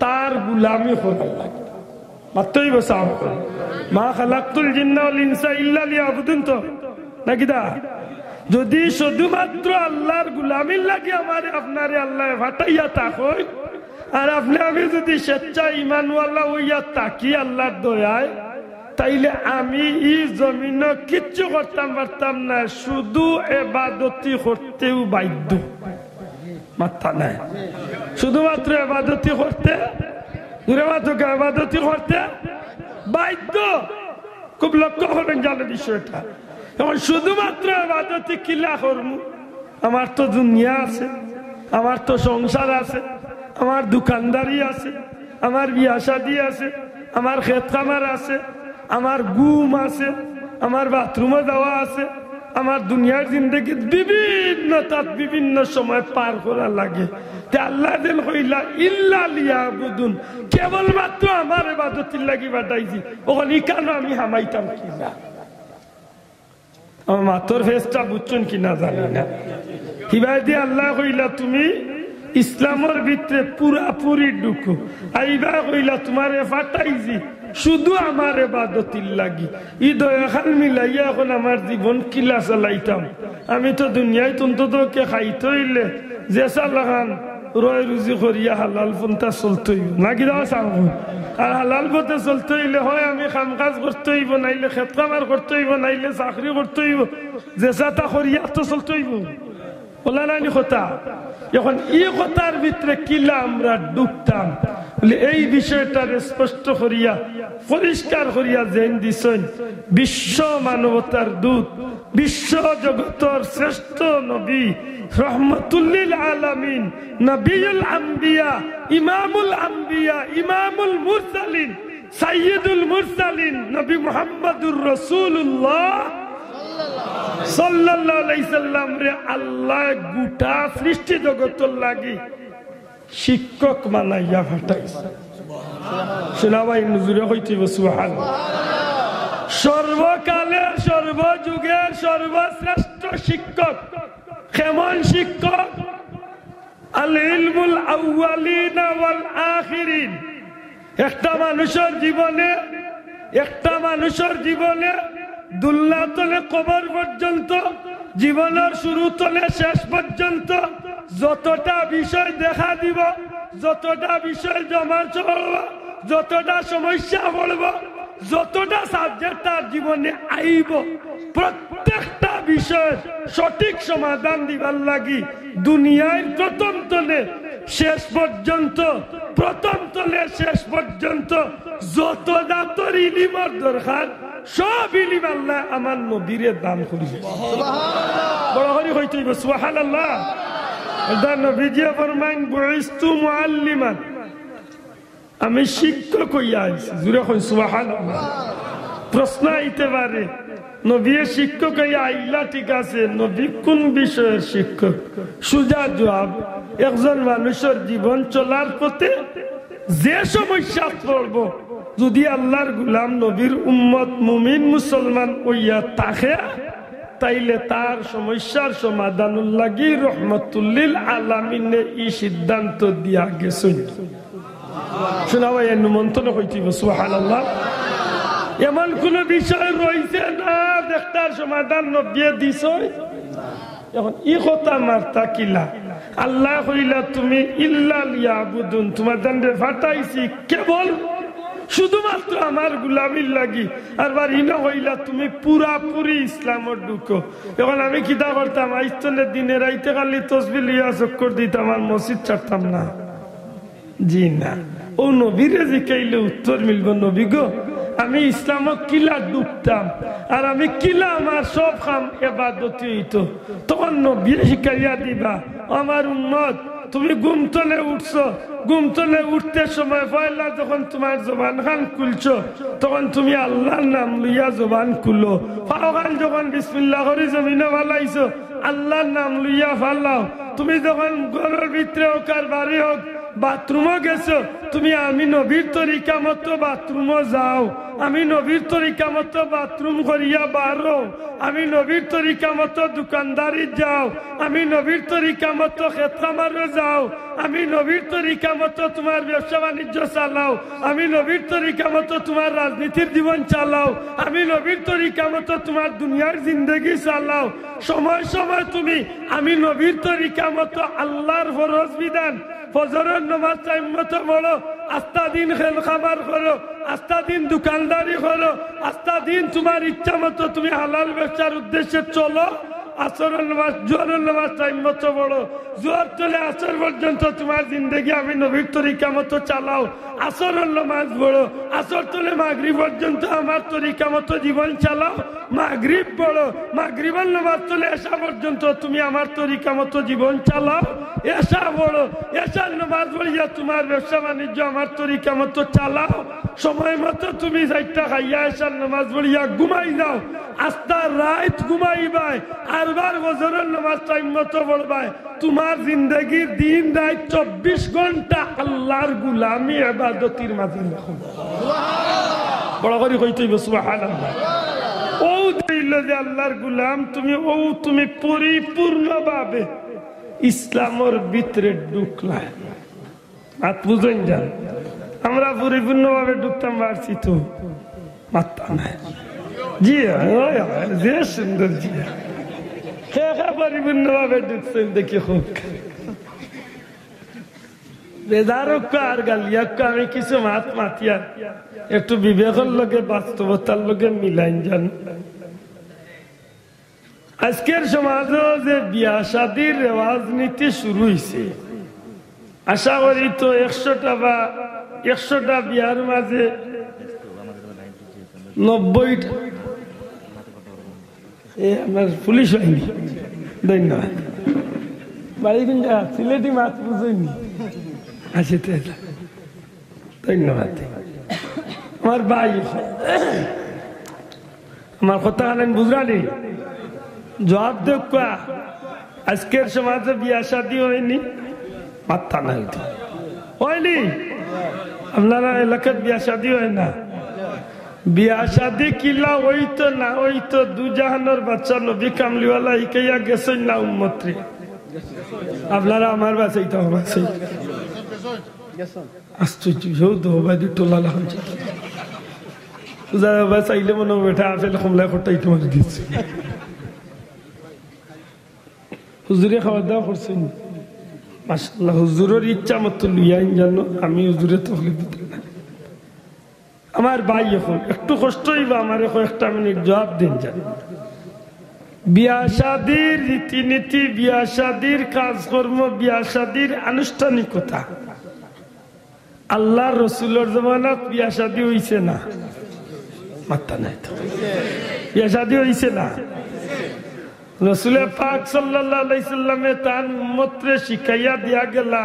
তার গোলামি করার লাগে। মাত্রই বসা মা খালাকতুল জিন্না ওয়াল ইনসা ইল্লা লিয়াবুদুন, তো নাকি দা যদি শুধুমাত্র আল্লাহর গোলামির লাগে আমারে আপনারে আল্লাহ ফাটাইয়া থাকেন, আর আপনি আমি যদি স্বেচ্ছা ইমানওয়ালা হইয়া থাকি আল্লাহর দয়ায়, তাইলে আমি এই জমিন কিচ্ছু করতাম পারতাম না, শুধু এবাদতি করতেও বাধ্য। মাথা নাই শুধুমাত্র এবাদতি করতে, এবাদতি করতে বাধ্য। খুব লক্ষ্য করেন জানো বিষয়টা। এখন শুধুমাত্র এবাদতি কিলা করবো? আমার তো দুনিয়া আছে, আমার তো সংসার আছে, আমার দোকানদারি আছে, আমার বিয়া শাদী আছে, আমার ক্ষেত খামার আছে, আমার গুম আছে, আমার বাথরুমে যাওয়া আছে, আমার দুনিয়ার জিন্দগি বিভিন্ন সময় পার করা লাগে। আল্লাহ দেন কইলা ইল্লা লিয়াবুদুন, কেবলমাত্র আমার ইবাদতির লাগি বাটাইছি, ওখানে কেন আমি হামাইতাম কিনা? আমার মাতর ফেসটা বুঝছেন কিনা জানি না। হিবাই দিয়ে আল্লাহ কইলা তুমি ইসলামের ভিতরে পুরাপুরি ঢুকো, আইবা কইলা তোমারে ফাটাইছি শুধু আমার ইবাদতির লাগি। ই দয়াখান মিলাইয়া এখন আমার জীবন কিলা চালাইতাম। আমি তো দুনিয়ায় তন্তকে খাইতে হইলে যে চালাখান রয় রুজি করিয়া হালাল পন্থা চলতে হইব নাকি দাও চাও। আর হালাল পথে চলতে হইলে হয় আমি কাম কাজ করতে হইব, নাইলে খেত কামার করতে হইব, নাইলে চাকরি করতে হইব, যে চাটা করিয়া তো চলতে হইব। বলা নানি কথা। এখন এই কথার ভিতরে কিলা আমরা ডুবতাম বলে এই বিষয়টার স্পষ্ট করিয়া পরিষ্কার করিয়া জেন দিছেন বিশ্ব মানবতার দূত, বিশ্ব জগতের শ্রেষ্ঠ নবী, রহমতুল্লিল আলামিন, নবিউল আম্বিয়া, ইমামুল আম্বিয়া, ইমামুল মুরসালিন, সাইয়্যিদুল মুরসালিন, নবী মুহাম্মদুর রাসূলুল্লাহ সাল্লাল্লাহু আলাইহি সাল্লাম রে আল্লাহ গোটা সৃষ্টি জগতের লাগি শিক্ষক বানাইয়া পাঠাইছে। শোনাবাই নজরে হইতে সুবহানাল্লাহ। সর্বকালের সর্বযুগের সর্বশ্রেষ্ঠ শিক্ষক কেমন শিক্ষক? আল ইলমুল আউয়ালিন ওয়াল আখিরিন। একটা মানুষের জীবনে দুল্লা তলে কবর পর্যন্ত, জীবনের শুরু তলে শেষ পর্যন্ত যতটা বিষয় দেখা দিব, যতটা বিষয় জমা চলব, যতটা সমস্যা পড়ব, যতটা সাবজেক্ট তার জীবনে আইব, প্রত্যেকটা বিষয়ের সঠিক সমাধান দিবার লাগি দুনিয়ায় প্রথম তলে শেষ পর্যন্ত, প্রথম তলে শেষ পর্যন্ত যত দাতর ইলিমের দরকার সব ইলিম আল্লাহ আমার নবীরে দান করেছে। বড় হরি হইতে সুবহানাল্লাহ। এটা নবীজি ফরমাইন বুইস্তু মুআল্লিমান, আমি শিক্ষক হইয়া আইছি। জোরে কই সুবহানাল্লাহ। প্রশ্ন আইতে পারে নবী শিক্ষক হইয়া আইলা, ঠিক আছে, নবী কোন বিষয়ের শিক্ষক? সুজা জবাব, একজন মানুষের জীবন চলার পথে যে সমস্যা পড়ব, যদি আল্লাহর গোলাম নবীর উম্মত মুমিন মুসলমান হইয়া থাকে, তাইলে তার সমস্যার সমাধানের লাগি রহমতুল্লিল আলামিনে এই সিদ্ধান্ত দিয়া গেছেন। শোনা ভাই মন্ত্রণ হইতে সুবহানাল্লাহ। এমন কোন বিষয় রয়েছে না দেখতার সমাধান নবী দিছ। এখন ই কথা মারতা কিলা আল্লাহ কইলা তুমি ইল্লা লিয়াবুদুন, তোমার দান্ডে ফাটাইছি কেবল শুধুমাত্র আমার গুলামির লাগি। আর বার ইনা হইলা তুমি পুরাপুরি ইসলামত ঢুকো। এখন আমি কিতা করতাম, আইস্তনের দিনে রাইতে খালি তসবিহ লিয়া চক্কর দিতাম, আর মসজিদ ছাড়তাম না। জি না, ও নবীরে জিকাইলে উত্তর মিলব, নবী গো আমি ইসলামত কিলা ডুবতাম, আর আমি কিলা আমার সব কাম ইবাদতি হইতো, তখন নবী শিখাইয়া দিবা আমার উম্মত তুমি ঘুমতলে উঠছো, ঘুমতলে উঠতে সময় পয়লা যখন তোমার জবান খান খুলছো, তখন তুমি আল্লাহর নাম লইয়া জবান খুলো। ফাওখান যখন বিসমিল্লাহ করে জমিনে ফালাইছো, আল্লাহর নাম লইয়া ফালাও। তুমি যখন ঘরের ভিতরে হোক আর বাড়ি হোক, বাথরুমও গেছো, তুমি আমি নবীর তরিকা মতো বাথরুমও যাও, আমি নবীর তরিকা মতো বাথরুম করিয়া বারো, আমি নবীর তরিকা মতো দোকানদারি যাও, আমি নবীর তরিকা মতো ক্ষেত খামারও যাও, আমি নবীর তরিকা মতো তোমার ব্যবসা বাণিজ্য চালাও, আমি নবীর তরিকা মতো তোমার রাজনীতির জীবন চালাও, আমি নবীর তরিকা মতো তোমার দুনিয়ার জিন্দগি চালাও। সময় সময় তুমি আমি নবীর তরিকা মতো আল্লাহর ফরজ বিধান, ফজরের নামাজ টাইম মতো পড়ো, আস্তা দিন খেল খাবার করো, আস্তা দিন দোকানদারি করো, আস্তা দিন তোমার ইচ্ছা মতো তুমি হালাল ব্যবসার উদ্দেশ্যে চলো। আসরের নামাজ জোহরের নামাজ টাইম মতো পড়ো, জোহর চলে আসর পর্যন্ত তোমার জিন্দগি আমি নবীর তরিকা মতো চালাও। আসরের নামাজ পড়ো, আসর চলে মাগরিব পর্যন্ত আমার তরিকা মতো জীবন চালাও। মাগরিব পড়ো, মাগরিবের নামাজ চলে এশা পর্যন্ত তুমি আমার তরিকা মতো জীবন চালাও। এশা পড়ো, এশার নামাজ পড়িয়া তোমার ব্যবসা বাণিজ্য আমার তরিকা মতো চালাও। সময় মতো তুমি যাইটা খাইয়া এশার নামাজ পড়িয়া ঘুমাই যাও, আস্তা রাত ঘুমাইবাই, আরবার ফজরের নামাজ টাইম মতো পড়বাই। তোমার জিন্দগির দিন রাত 24 ঘন্টা আল্লাহর গোলামি ইবাদতির মাঝে রাখো। বড় করে কইতে হইব সুবহানাল্লাহ। ও দিল যে আল্লাহর গোলাম তুমি, ও তুমি পরিপূর্ণভাবে ইসলামের ভিতরে ঢুকলা। মাত বুঝেন যান, আমরা পরিপূর্ণভাবে ঢুকতাম পারছি তো মাত্তা নাই। জি যে সুন্দর, জি পরিপূর্ণভাবে ঢুকছেন দেখি হোক। বেদারক আর গালিয়াক আমি কিছু মাতিয়া একটু বিবেকের লগে বাস্তবতার লগে মিলাইন যান। আজকের সমাজে যে বিয়া শাদির রেওয়াজ নীতি শুরু হয়েছে, আশা করি তো 100টা বিয়ার মাঝে 90টা আমার পুলিশ হয়নি। ধন্যবাদ। বাড়ি কোন জায়গা? সিলেটি মাছ বুঝেনি। আচ্ছা ধন্যবাদ। আমার ভাই আমার কথা আনেন বুঝরানি জবাব দেব। আজকের সমাজে বিয়া শাদী হয়নি, মাত্তা নাই হয়নি। আপনারা এলাকার বিয়া শাদী হয় না? বিয়া শাদী কিলা হইতো না হইতো দুজাহানের বাচ্চা নবী কামলিওয়ালা ইকাইয়া গেছেন না উম্মতরে। আপনারা আমার বাসাইতে হবে আশ্চর্য টোলা লাগছে চাইলে মনে বেঠা আপেল কমলায় খটাই তোমার দিচ্ছে। হুজুরে খাওয়া দাওয়া করছেন মাশাআল্লাহ। হুজুরের ইচ্ছা মতো লইয়াইন জানো, আমি হুজুরে তকলিফ দিতে না। আমার ভাই এখন একটু কষ্ট হইবা, আমার এখন 1 মিনিট জবাব দিন জানো। বিয়া শাদির রীতিনীতি, বিয়া শাদির কাজকর্ম, বিয়া শাদির আনুষ্ঠানিকতা আল্লাহ রসুলের জমানাত বিয়া শাদী হইছে না? মাত্তা নাই তো। বিয়া শাদী হইছে না? রাসূল পাক সাল্লাল্লাহু আলাইহি সাল্লামে তার উম্মতরে শিখাইয়া দিয়া গেলা,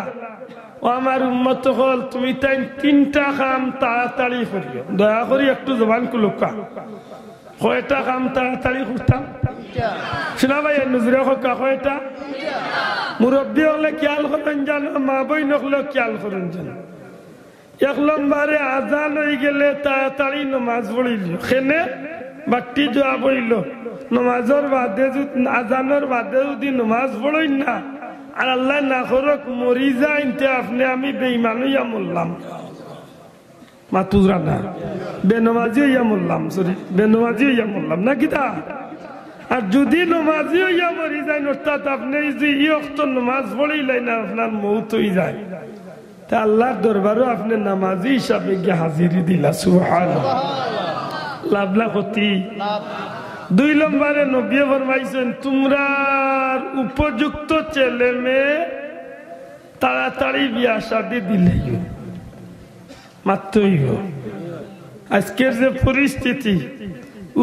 ও আমার উম্মত হল, তুমি তাই তিনটা কাম তাড়াতাড়ি করিও। দয়া করি একটু জবান খুলুকা, কয়টা কাম তাড়াতাড়ি করতাম? শোনা ভাই, নজরে হকা কয়টা? মুরব্বী হলে খেয়াল করেন জানো, মা বই নকলে খেয়াল করেন জানো। 1 নম্বরে আজান হয়ে গেলে তাড়াতাড়ি নমাজ পড়িল, খেনে বাট্টি জোয়া পড়িল। নমাজের বাদে আজানের বাদে যদি নমাজ পড়ই না, আর আল্লাহ না করক মরি যায়, আপনি আমি বেঈমান হইয়া মরলাম, মাতুরা না, বেনমাজি হইয়া মরলাম, সরি বেনমাজি হইয়া মরলাম না কিতা। আর যদি নমাজি হইয়া মরি যায়, অর্থাৎ আপনি যদি ই অক্ত নমাজ পড়িলেন না, আপনার মৌত হয়ে যায়, তা আল্লাহর দরবারও আপনি নামাজি হিসাবে গিয়ে হাজিরি দিলা। সুবহানাল্লাহ, লাভলা ক্ষতি। 2 নম্বরে নবী ফরমাইছেন, তোমরা উপযুক্ত ছেলে মেয়ে তাড়াতাড়ি বিয়া শাদী দিলে মাত্রই। আজকের যে পরিস্থিতি,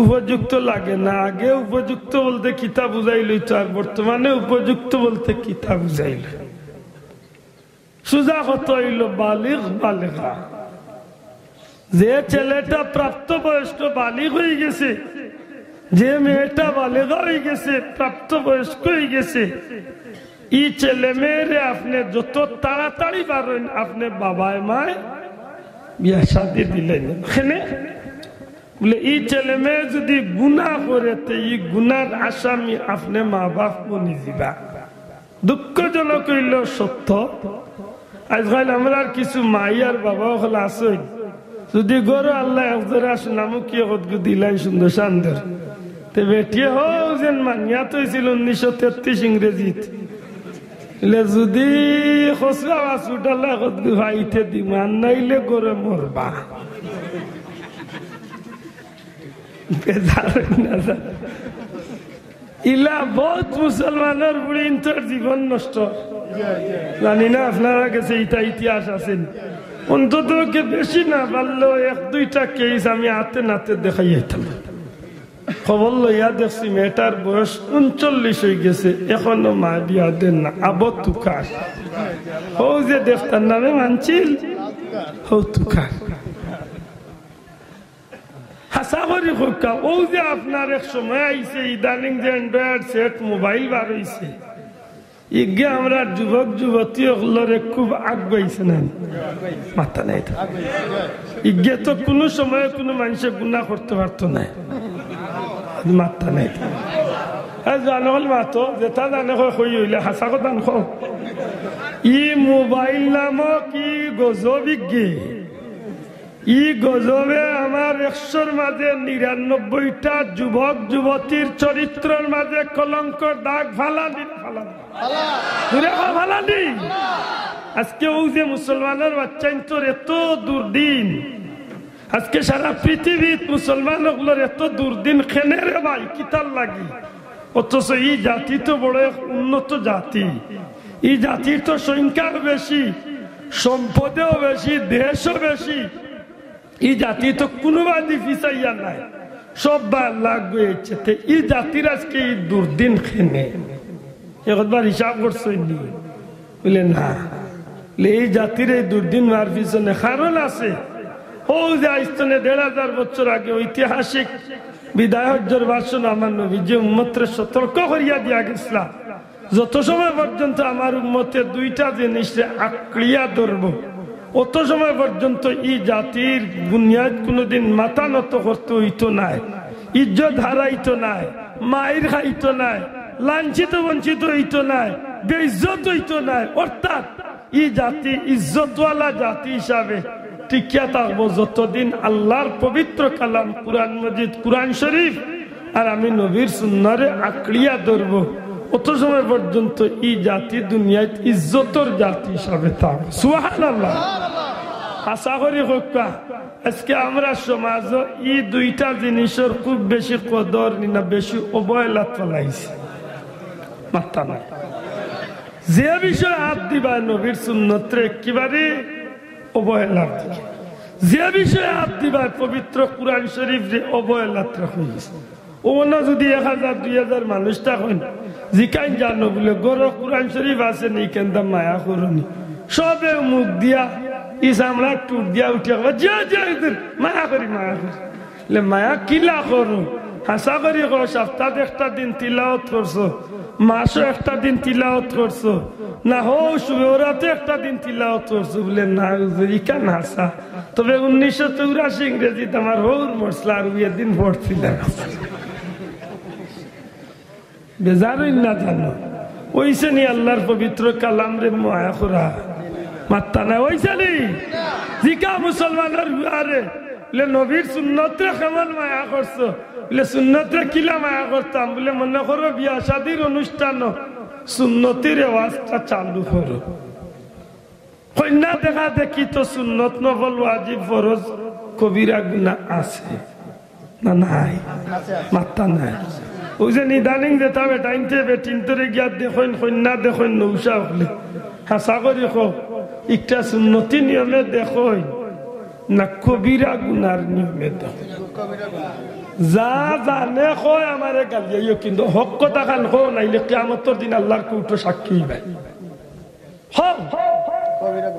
উপযুক্ত লাগে না। আগে উপযুক্ত বলতে কিতা বুঝাইল, আর বর্তমানে উপযুক্ত বলতে কিতা বুঝাইল। সুজা কত হইল বালিগ বালিগা। যে ছেলেটা প্রাপ্তবয়স্ক বালিগ হয়ে গেছে, যে মেয়েটা বালিগা হয়ে গেছে, প্রাপ্তবয়স্ক হয়ে গেছে, এই ছেলে মেয়েরে আপনি যত তাড়াতাড়ি পারেন আপনি বাবায় মায় বিয়া শাদী দিলেন। বলে এই ছেলে মেয়ে যদি গুনাহ করে, তো এই গুনার আসামি আপনি মা বাপ বনি দিবা। দুঃখজনক হইল সত্য, আজকাল আমরা কিছু মাই আর বাবা হল আছে, যদি গরো আল্লাহ নামুকি দিলাই সুন্দর সান্দর, তো বেটিয়ে যেন মানিয়া তো ছিল 1933 ইংরেজিত, যদি খসরা বাসুটাল্লাহ ভাইতে দিমান নাইলে গরে মরবা। ইলা বহুত মুসলমানের বুড়ি ইন্তর জীবন নষ্ট। জানি না আপনারা কাছে এটা ইতিহাস আছেন, অন্তত বেশি না পারলো 1-2টা কেস আমি হাতে নাতে দেখাই যেতাম। খবর লইয়া দেখছি মেয়েটার বয়স 39 হয়ে গেছে, এখনো মা বিয়া দেন না। আবত তুকার ও যে দেখতার নামে মানছিল, হো তুকার হাসা করি খোকা। ও যে আপনার এক সময় আইছে, ইদানিং যে অ্যান্ড্রয়েড সেট মোবাইল বার হইছে, ইগে আমরা যুবক যুবতী ওগুলোরে খুব আগাইছে না, মাথা নাই। ইগে তো কোনো সময় কোনো মানুষের গুনাহ করতে পারতো না, মাথা নাই। জানল মাতো যেটা জানে কই হইলে হাসা কথা নখ। ই মোবাইল নামক ই গজবিজ্ঞে, ই গজবে আমার 100-র মাঝে 99টা যুবক যুবতীর চরিত্রের মাঝে কলঙ্কর দাগ ফালানি ফালানি। আজকে ও যে মুসলমানের বাচ্চা তোর এত দুর্দিন, আজকে সারা পৃথিবীত মুসলমান ওগুলোর এত দুর্দিন খেনে রে ভাই, কিতার লাগি। অথচ এই জাতি তো বড় উন্নত জাতি, এই জাতির তো সংখ্যাও বেশি, সম্পদেও বেশি, দেশও বেশি। এই জাতি তো কোনো বাদি ফিসাইয়া নাই, সব লাগবে। এই জাতির আজকে এই দুর্দিন খেনে একবার হিসাব করছে বলে না, এই জাতির এই দুর্দিন মার পিছনে কারণ আছে। ও যে আইস্তনে 1500 বছর আগে ঐতিহাসিক বিদায় হজ্জের ভাষণ আমার নবী যে উম্মতরে সতর্ক করিয়া দিয়া গেছিলাম, যত সময় পর্যন্ত আমার উম্মতের 2টা জিনিসে আঁকড়িয়া ধরব, অত সময় পর্যন্ত এই জাতির বুনিয়াদ কোনোদিন মাথা নত করতে হইতো নাই, ইজ্জত হারাইতো নাই, মায়ের খাইতো নাই, লাঞ্ছিত বঞ্চিত হইতো নাই, বেইজ্জত হইতো নাই। অর্থাৎ এই জাতি ইজ্জতওয়ালা জাতি হিসাবে টিকিয়া থাকবো যতদিন আল্লাহর পবিত্র কালাম কুরআন মজিদ, কুরআন শরীফ আর আমি নবীর সুন্নাহরে আঁকড়িয়া ধরবো, অত সময় পর্যন্ত এই জাতি দুনিয়ায় ইজ্জতর জাতি হিসাবে থাকবে। সুবহানাল্লাহ। আশা করি হোকা আজকে আমরা সমাজ এই 2টা জিনিসের খুব বেশি কদর না বেশি অবহেলা চলাইছে, মাথা নাই। যে বিষয়ে হাত দিবা নবীর সুন্নতরে একেবারে অবহেলার দিকে, যে বিষয়ে হাত দিবা পবিত্র কুরআন শরীফ রে অবহেলার হয়েছে। ও না যদি 1000-2000 মানুষ তখন জিকাইন জানো বলে গরো কোরআন শরীফ আছে নি কেন্দা মায়া করুনি সবে মুখ দিয়া ইসামলা টুট দিয়া উঠে মায়া করি মায়া কিলা করো হাসা করি করো সপ্তাহ একটা দিন তিলাওয়াত করছো মাসও একটা দিন তিলাওয়াত করছো না হো শুভরাতে একটা দিন তিলাওয়াত করছো বলে না ইকান হাসা তবে 1984 ইংরেজিতে আমার হৌর মশলা আর দিন পড়ছিলাম বেজারই না জানো ওইসে নি আল্লাহর পবিত্র কালাম রে মায়া করা মাত্তা না ওইসে নি জিকা মুসলমানের আরে বলে নবীর সুন্নতে কেমন মায়া করছো বলে সুন্নতে কিলা মায়া করতাম বলে মনে করো বিয়া শাদির অনুষ্ঠান সুন্নতির আওয়াজটা চালু করো কন্যা দেখা দেখি তো সুন্নত নফল ওয়াজিব ফরজ কবিরা গুনাহ আছে না নাই মাত্তা নাই ওই যে নিদানিং যেটা বেটাইনতে বেটিনতরে গিয়া দেখেন কন্যা দেখেন নৌসা হলে হাসা করি খো একটা সুন্নতি নিয়মে দেখেন না কবিরা গুনার নিয়মে দেখেন যা জানে কয় আমারে গালিয়াইও কিন্তু হক কথা খান হো নাইলে কিয়ামতের দিন আল্লাহর কুটো সাক্ষী হইবে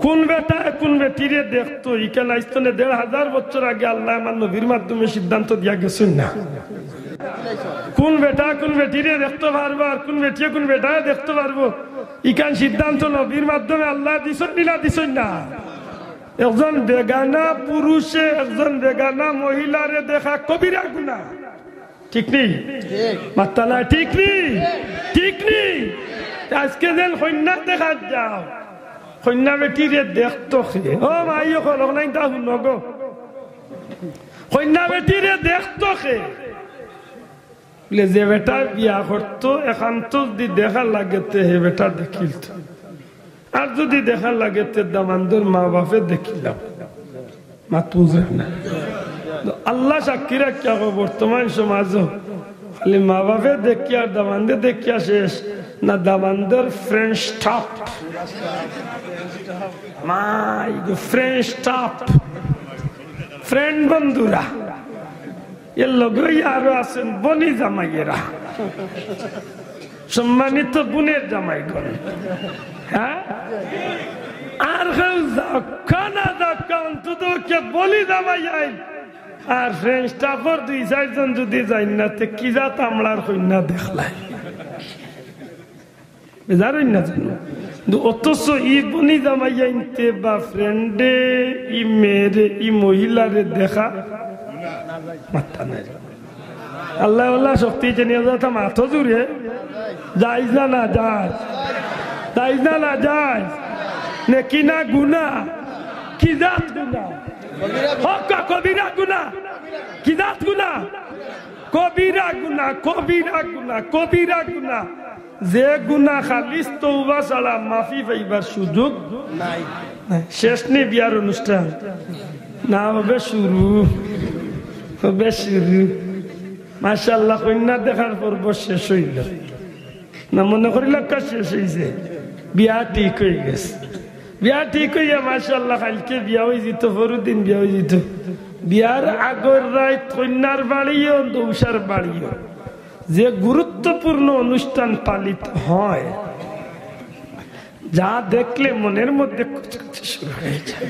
কোন বেটা কোন বেটিরে দেখতো ইখানে আইস্তনে 1500 বছর আগে আল্লাহ আমার নবীর মাধ্যমে সিদ্ধান্ত দিয়া গেছেন না কোন বেটা কোন বেটিরে দেখতে পারবো আর কোন বেটিয়ে কোন বেটা দেখতে পারবো ইখান সিদ্ধান্ত নবীর মাধ্যমে আল্লাহ দিছেন না একজন বেগানা পুরুষে একজন বেগানা মহিলারে দেখা কবিরা গুনাহ ঠিক নেই মাত্তা না ঠিক নেই আজকে যেন কন্যা দেখা যাও কন্যা বেটিরে দেখতো ও মাইও কল নাই তা শুনগো কন্যা বেটিরে দেখতো যে বেটা বিয়া করতো একান্ত যদি দেখা লাগেতে হে বেটা দেখিল আর যদি দেখা লাগেতে দামান্দর মা বাপে দেখিলাম আল্লাহ সাক্ষী রাখিয়া বর্তমান সমাজ খালি মা বাপে দেখিয়া দামান্দে দেখিয়া শেষ না দামান্দর friend stuff my friend stuff friend বন্ধুরা এর লগে আরো আছেন বনি জামাইয়েরা সম্মানিত বোনের জামাইগণ হ্যাঁ আর বলি জামাই আর ফ্রেন্ড স্টাফর 2-4 জন যদি যাই না কি যা তামলার কন্যা দেখলাই জানেন না জানো অথচ ই বনি জামাই আনতে বা ফ্রেন্ডে ই মেয়েরে ই মহিলারে দেখা মাথা নাই আল্লাহ আল্লাহ শক্তি জানিয়ে যাতা মাথা জুড়ে যাইজ না যায় নাকি না গুনা কি জাত গুনা কবিরা গুনা কি জাত গুনা কবিরা গুনা যে গুনা খালিস তওবা ছাড়া মাফি পাইবার সুযোগ নাই শেষ নেই বিয়ার অনুষ্ঠান না হবে শুরু মাশাআল্লাহ কন্যা দেখার পর্ব শেষ হইল না মনে করিল শেষ হয়েছে বিয়া ঠিক হয়ে গেছে বিয়া ঠিক হইয়া মাশাআল্লাহ কালকে বিয়া হয়ে যেত পরদিন বিয়া হয়ে যেত বিয়ার আগর রাত কন্যার বাড়িও দৌসার বাড়িও যে গুরুত্বপূর্ণ অনুষ্ঠান পালিত হয় যা দেখলে মনের মধ্যে কুচকুচি শুরু হয়ে যায়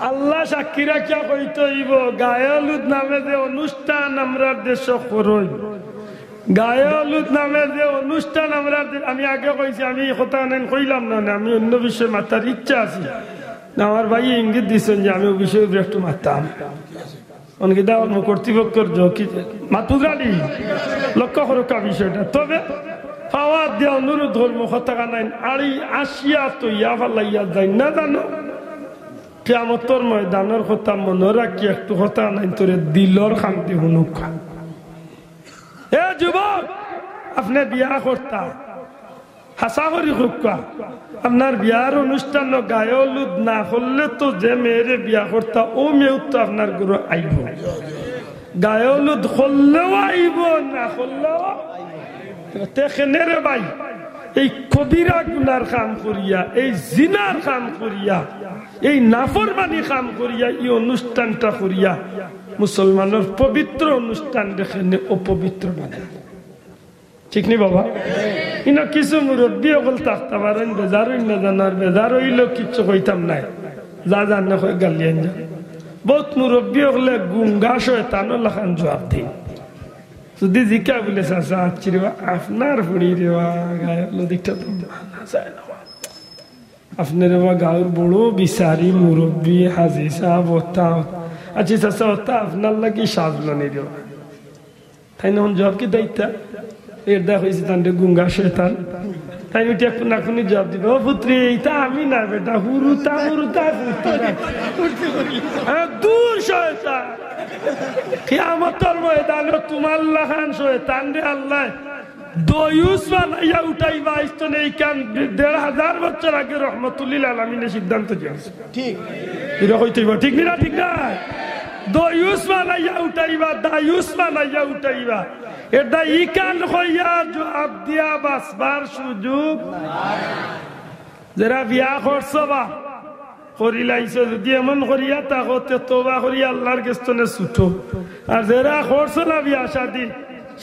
আল্লাহ সাক্ষী রাখিয়া কইতে হইব গায়ে হলুদ নামে যে অনুষ্ঠান আমরা দেশ করই গায়ে হলুদ নামে যে অনুষ্ঠান আমরা আমি আগে কইছি আমি কথা নেন কইলাম না আমি অন্য বিষয়ে মাতার ইচ্ছা আছে আমার ভাই ইঙ্গিত দিচ্ছেন যে আমি ওই বিষয়ে একটু মারতাম অনেকে দেওয়ার কর্তৃপক্ষের ঝুঁকি মাতুরালি লক্ষ্য করুকা বিষয়টা তবে পাওয়ার দিয়ে অনুরোধ ধর্ম কথা নাই আড়ি আসিয়া তো ইয়া ফালাইয়া যাই না জানো কিয়ামতের ময়দানের কথা মনে রাখি একটু কথা নাই তোরে দিলর শান্তি হুনুক এ যুবক আপনি বিয়া করতা হাসা করি খুকা আপনার বিয়ার অনুষ্ঠান গায়ে হলুদ না করলে তো যে মেয়েরে বিয়া করতা ও মেয়েও তো আপনার গুরু আইব গায়ে হলুদ করলেও আইব না করলেও তেখেনে রে ভাই এই কবিরা গুনার কাম করিয়া, এই জিনার কাম করিয়া, এই নাফরমানি কাম করিয়া, এই অনুষ্ঠানটা করিয়া মুসলমানের পবিত্র অনুষ্ঠান দেখে অপবিত্র বানায়। ঠিক নি বাবা? ইনা কিছু মুরব্বী অকল থাকতে পারেন, বেজার না জানার, বেজার হইল কিচ্ছু কইতাম নাই, যা জান কই গালিয়ান যা। বহুত মুরব্বী হলে গুঙ্গা শয়তান লাখান জবাব দিন। যদি জিকা বলে চাচা আচ্ছি রে আপনার ফুড়ি রে গায়ের দিকটা তো আপনার গাঁর বড় বিচারি মুরব্বী হাজি সাহেব ওতা, আচ্ছা চাচা ওতা আপনার লাগি সাজলো নি রে, তাই না? জবাব কি দায়িত্ব এর দেখা হয়েছে তান্ডে গুঙ্গা শয়তান, তাই উঠিয়া কোনা কোনি জবাব দিবে, ও পুত্রি এইটা আমি না বেটা, হুরুতা হুরুতা দূর শয়তান। কিয়ামতের ময়দানে তোমার লাখান শয়তান রে আল্লাহ দয়ুস বানাইয়া উঠাইবা। ইস্তনে এইখান ১,৫০০ বছর আগে রহমতুল্লিল আলামিনের সিদ্ধান্ত দিয়েছে। ঠিক এরকম ঠিক না? ঠিক না? দয়ুস বানাইয়া উঠাইবা, দায়ুস বানাইয়া উঠাইবা। এটা ইকান হইয়া জবাব দিয়া বাঁচবার সুযোগ। যারা বিয়া করছো বা করি লাইছো, যদি এমন করিয়া তাকতে তোবা করিয়া আল্লাহর কাছে ছুটো। আর যারা করছো না বিয়া শাদী,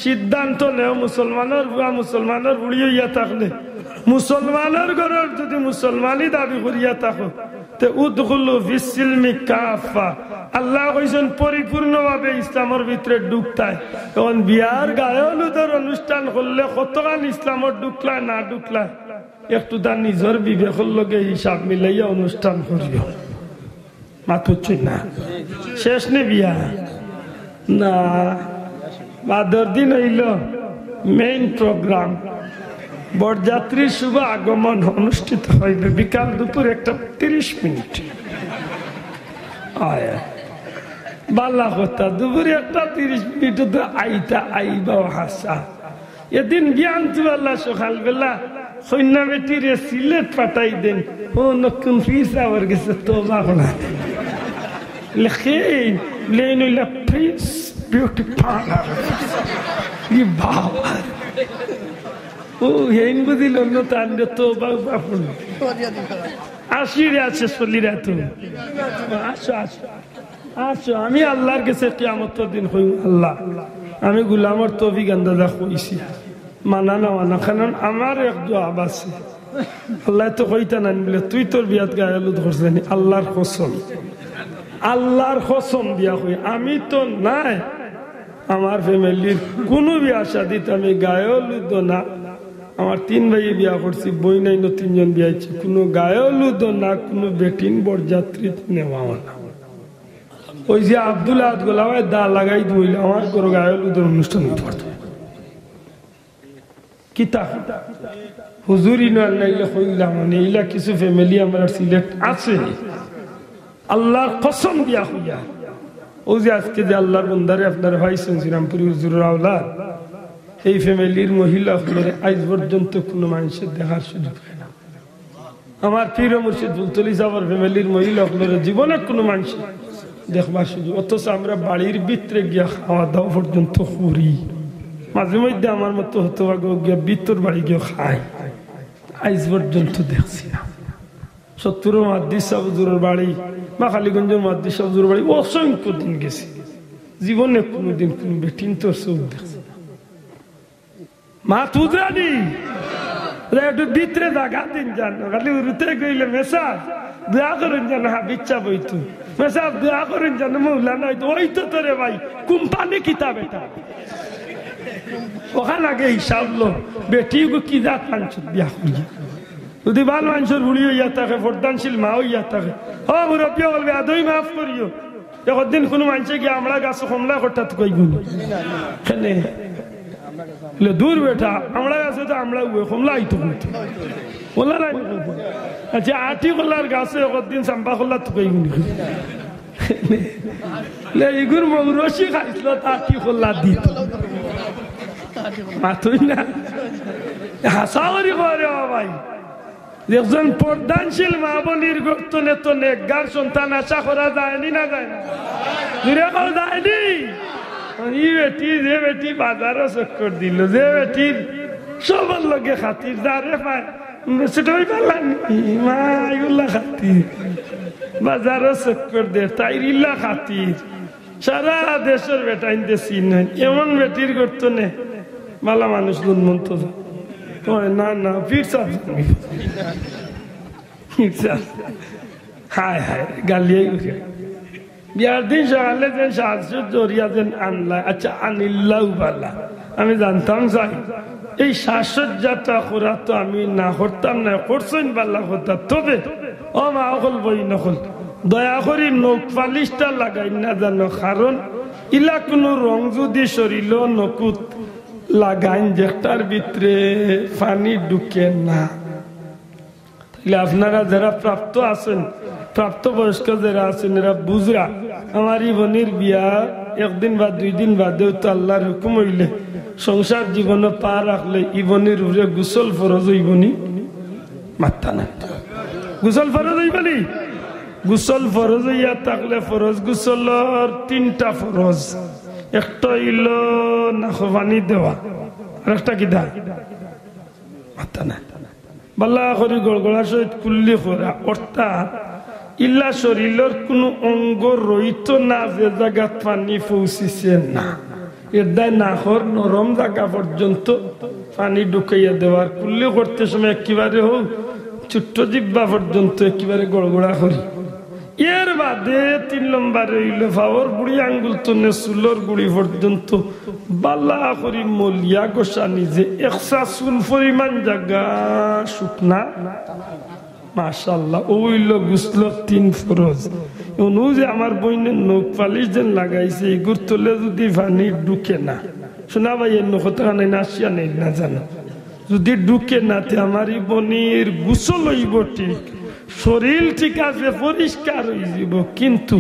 সিদ্ধান্ত নেও মুসলমানের বুয়া মুসলমানের বুড়ি হইয়া থাকলে, মুসলমানের ঘরের যদি মুসলমানই দাবি করিয়া থাকো, তে উদখুলু ফিস-সিলমি কাফা। আল্লাহ কইছেন পরিপূর্ণভাবে ইসলামের ভিতরে ঢুকতায়। এখন বিয়ার গায়ে হলুদের অনুষ্ঠান করলে কতখান ইসলামত ঢুকলায় না ঢুকলায় একটু তার নিজের বিবেকের লগে হিসাব মিলাইয়া অনুষ্ঠান করিও। মাথুচ্ছি না শেষ নে বিয়া না, বাদর দিন হইল মেইন প্রোগ্রাম। বরযাত্রীর শুভ আগমন অনুষ্ঠিত হইবে বিকাল দুপুর 1:30। বাল্লা কথা দুপুরে 1:30 আইতা আইবা হাসা। এদিন জ্ঞান তুয়াল্লা সকাল বেলা সৈন্য বেটিরে সিলেট পাঠাই দেন, ও নকুন ফিস আবার গেছে তোবা হলা লেখে লেন হইলা প্রিন্স বিউটি পার্লার। বাবা ও হেন বুঝিল না তান্ডে তোবা বাপুন আশিরে আছে চলিরা তুমি আসো আসো আসো। আমি আল্লাহর কাছে কিয়ামতের দিন হই, আল্লাহ আমি গোলামর তৌফিক আন্দাজা কইছি, মানা না মানা, কারণ আমার এক জবাব আছে। আল্লাহ তো কইতা না বলে তুই তোর বিয়াত গায়ে হলুদ করছিস, আল্লাহর কসম, আল্লাহর কসম দিয়া কই আমি তো নাই, আমার ফ্যামিলির কোনো বিয়া শাদিতে আমি গায়ে হলুদ না। আমার 3 ভাই বিয়া করছি, বই নাই, 3 জন বিয়া হয়েছে, কোনো গায়ে হলুদ না, কোনো বেটিন বরযাত্রী নেওয়া না। ওই যে আব্দুল আহাদ গোলামায় দা লাগাই দিল, আমার কোনো গায়ে হলুদের অনুষ্ঠান করতো কিতা হুজুরি নাইলে হইলাম। মানে এইলা কিছু ফ্যামিলি আমার সিলেক্ট আছে, আল্লাহর কসম দিয়া হইয়া। ও যে আজকে যে আল্লাহর বন্দারে আপনার ভাই শ্রীরামপুরি হুজুরের আওলাদ, এই ফ্যামিলির মহিলা আজ পর্যন্ত কোনো মানুষের দেখার সুযোগ হয় না। আমার পীর মুর্শিদ বুলতলি সাহেবের ফ্যামিলির মহিলা জীবনে কোনো মানুষ দেখবার সুযোগ, অথচ আমরা বাড়ির ভিতরে গিয়া খাওয়া দাওয়া পর্যন্ত করি। মাঝে মধ্যে আমার মতো হতো গিয়া ভিতর বাড়ি গিয়ে খাই, আজ পর্যন্ত দেখছি না। 70 মাদ্দিস সাহুজুরের বাড়ি বা খালিগঞ্জের মাদ্দিস সাহুজুরের বাড়ি অসংখ্য দিন গেছি, জীবনে কোনোদিন কোন বেটিন তোর চোখ দেখছি মা তুদরানি একটু ভিতরে জাগা দিন জান, খালি উরুতে গইলে মেসাজ দোয়া করেন জান, হাবিচ্ছা বইতু মেসাজ দোয়া করেন জান, মৌলানা হয়তো ওই তো তোরে ভাই কোম্পানি কিতাব এটা ওখানে আগে হিসাব লো বেটি কি জাত মানুষ বিয়া করিয়া, যদি ভালো মানুষের বুড়ি হইয়া থাকে, বর্দানশীল মা হইয়া থাকে, ও মুরব্বী বলবে আদৌ মাফ করিও। একদিন কোনো মানুষে গিয়ে আমরা গাছ কমলা হঠাৎ কই গুলি দূর বেটা আমরা গাছে তো আমরা কমলা আইতো বললা নাই। আচ্ছা আটি কলার গাছে একদিন চাম্পা কল্লা তুকাই গুলি এগুর মৌরসি খাইছিল আটি কল্লা দিত মাতুই না হাসা করি করে ভাই। একজন পর্দানশীল মা বোনির গর্তনে তো নেকগার সন্তান আশা করা যায়নি না যায় না, দূরে করা যায়নি। বেটি যে বেটি বাজারও চক্কর দিল, যে বেটির সবার লগে খাতির যারে পায় সেটাই পারলানি মা এগুলা খাতির বাজারও চক্কর দে তাইরিল্লা খাতির সারা দেশের বেটা ইনতে চিন এমন বেটির করতো নে মালা মানুষ মন্ত না না ফিরসাব হায় হায় গালিয়াই বিয়ার দিন সকালে যে সাজসুদ জরিয়া যেন আনলা আচ্ছা আনিল্লাও বালা আমি জানতাম যাই এই সাজসজ্জাটা করা তো আমি না করতাম না করছেন বাল্লা কথা তবে ও মা অকল বই নকল দয়া করি নখ পালিশটা লাগাই না জানো কারণ ইলা কোনো রং যদি শরীর নকুত লাগাইন যেটার ভিতরে পানি ঢুকে না তাহলে আপনারা যারা প্রাপ্ত আছেন প্রাপ্তবয়স্ক যারা আছেন এরা বুঝরা আমার ইবনির বিয়া একদিন বা 2 দিন বাদেও তো আল্লাহর হুকুম হইলে সংসার জীবনে পা রাখলে ইবনির উপরে গোসল ফরজ হইবনি মাত্তা না গোসল ফরজ হইবনি গোসল ফরজ হইয়া থাকলে ফরজ গোসলের 3টা ফরজ একটা হইল নাখবানি দেওয়া আর একটা কি দা মাত্তা না বাল্লা করে গড়গড়া সহিত কুল্লি করা অর্থাৎ ইল্লা শরীরের কোন অঙ্গ রইত না যে জায়গা পানি পৌঁছিছে না এর দায় নাখর নরম জায়গা পর্যন্ত পানি ঢুকাইয়া দেওয়ার কুল্লি করতে সময় একেবারে হোক ছোট্ট জিব্বা পর্যন্ত একেবারে গড়গড়া করি এর বাদে 3 নম্বরে হইল ফাওয়ার বুড়ি আঙ্গুল তনে চুলর গুড়ি পর্যন্ত বাল্লা করি মলিয়া গোসা নিজে একসা চুল পরিমাণ জায়গা শুকনা মাশাআল্লাহ ওইল গুসল 3 ফরজ অনু যে আমার বইনের নখ পালিশ যেন লাগাইছে এগুর তলে যদি পানি ঢুকে না শোনা ভাই এর নখতা নাই নাসিয়া নেই না জানো যদি ঢুকে না তে আমার বনির গুসল হইব ঠিক শরীর ঠিক আছে পরিষ্কার হয়ে যাব কিন্তু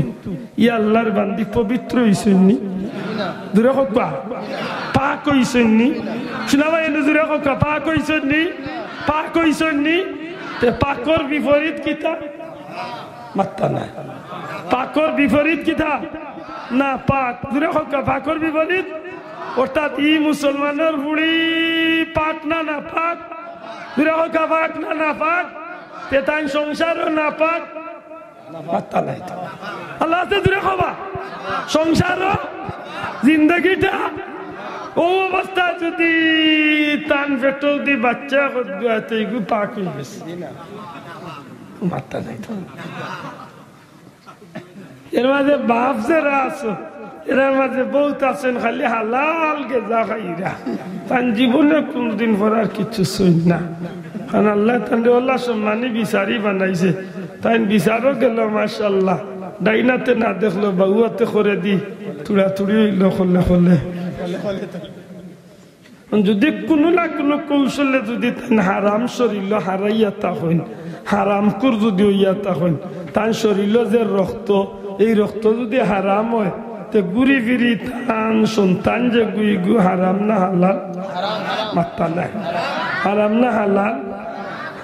ই আল্লাহর বান্দি পবিত্র হইছেননি দূরে হোক পাক হইছেননি শোনা ভাই এনে দূরে হোক পাক হইছেননি পাক হইছেননি তে পাকর বিপরীত কিতা মাত্তা না পাকর বিপরীত কিতা না পাক দূরে হোক পাকর বিপরীত অর্থাৎ ই মুসলমানের বুড়ি পাক না না পাক দূরে হোক পাক না না পাক তে তাই সংসারও না পাক মাত্তা নাই আল্লাহ তে দূরে হবা সংসারও জিন্দগিটা ও অবস্থা যদি তান পেটো দি বাচ্চা করতে এগু পাক হয়ে গেছে মাত্তা নাই এর মাঝে বাপ যারা আছো এর মাঝে বহুত আছেন খালি হালাল গেজা খাইরা তান জীবনে কোনদিন পর আর কিছু শুন না কারণ আল্লাহ তান্ডে আল্লাহ সম্মানী বিচারি বানাইছে তাই বিচারও গেল মাশাআল্লাহ ডাইনাতে না দেখলো বাউয়াতে করে দি তুড়া তুড়ি হইল খোলে খোলে যদি কোনো না কোনো কৌশলে যদি তান হারাম শরীর হারাইয়া তা হইন হারাম কুর যদি হইয়া তা হইন তান শরীর যে রক্ত এই রক্ত যদি হারাম হয় তে গুড়ি ফিরি তান সন্তান যে গুই গু হারাম না হালাল মাত্তা নাই হারাম না হালাল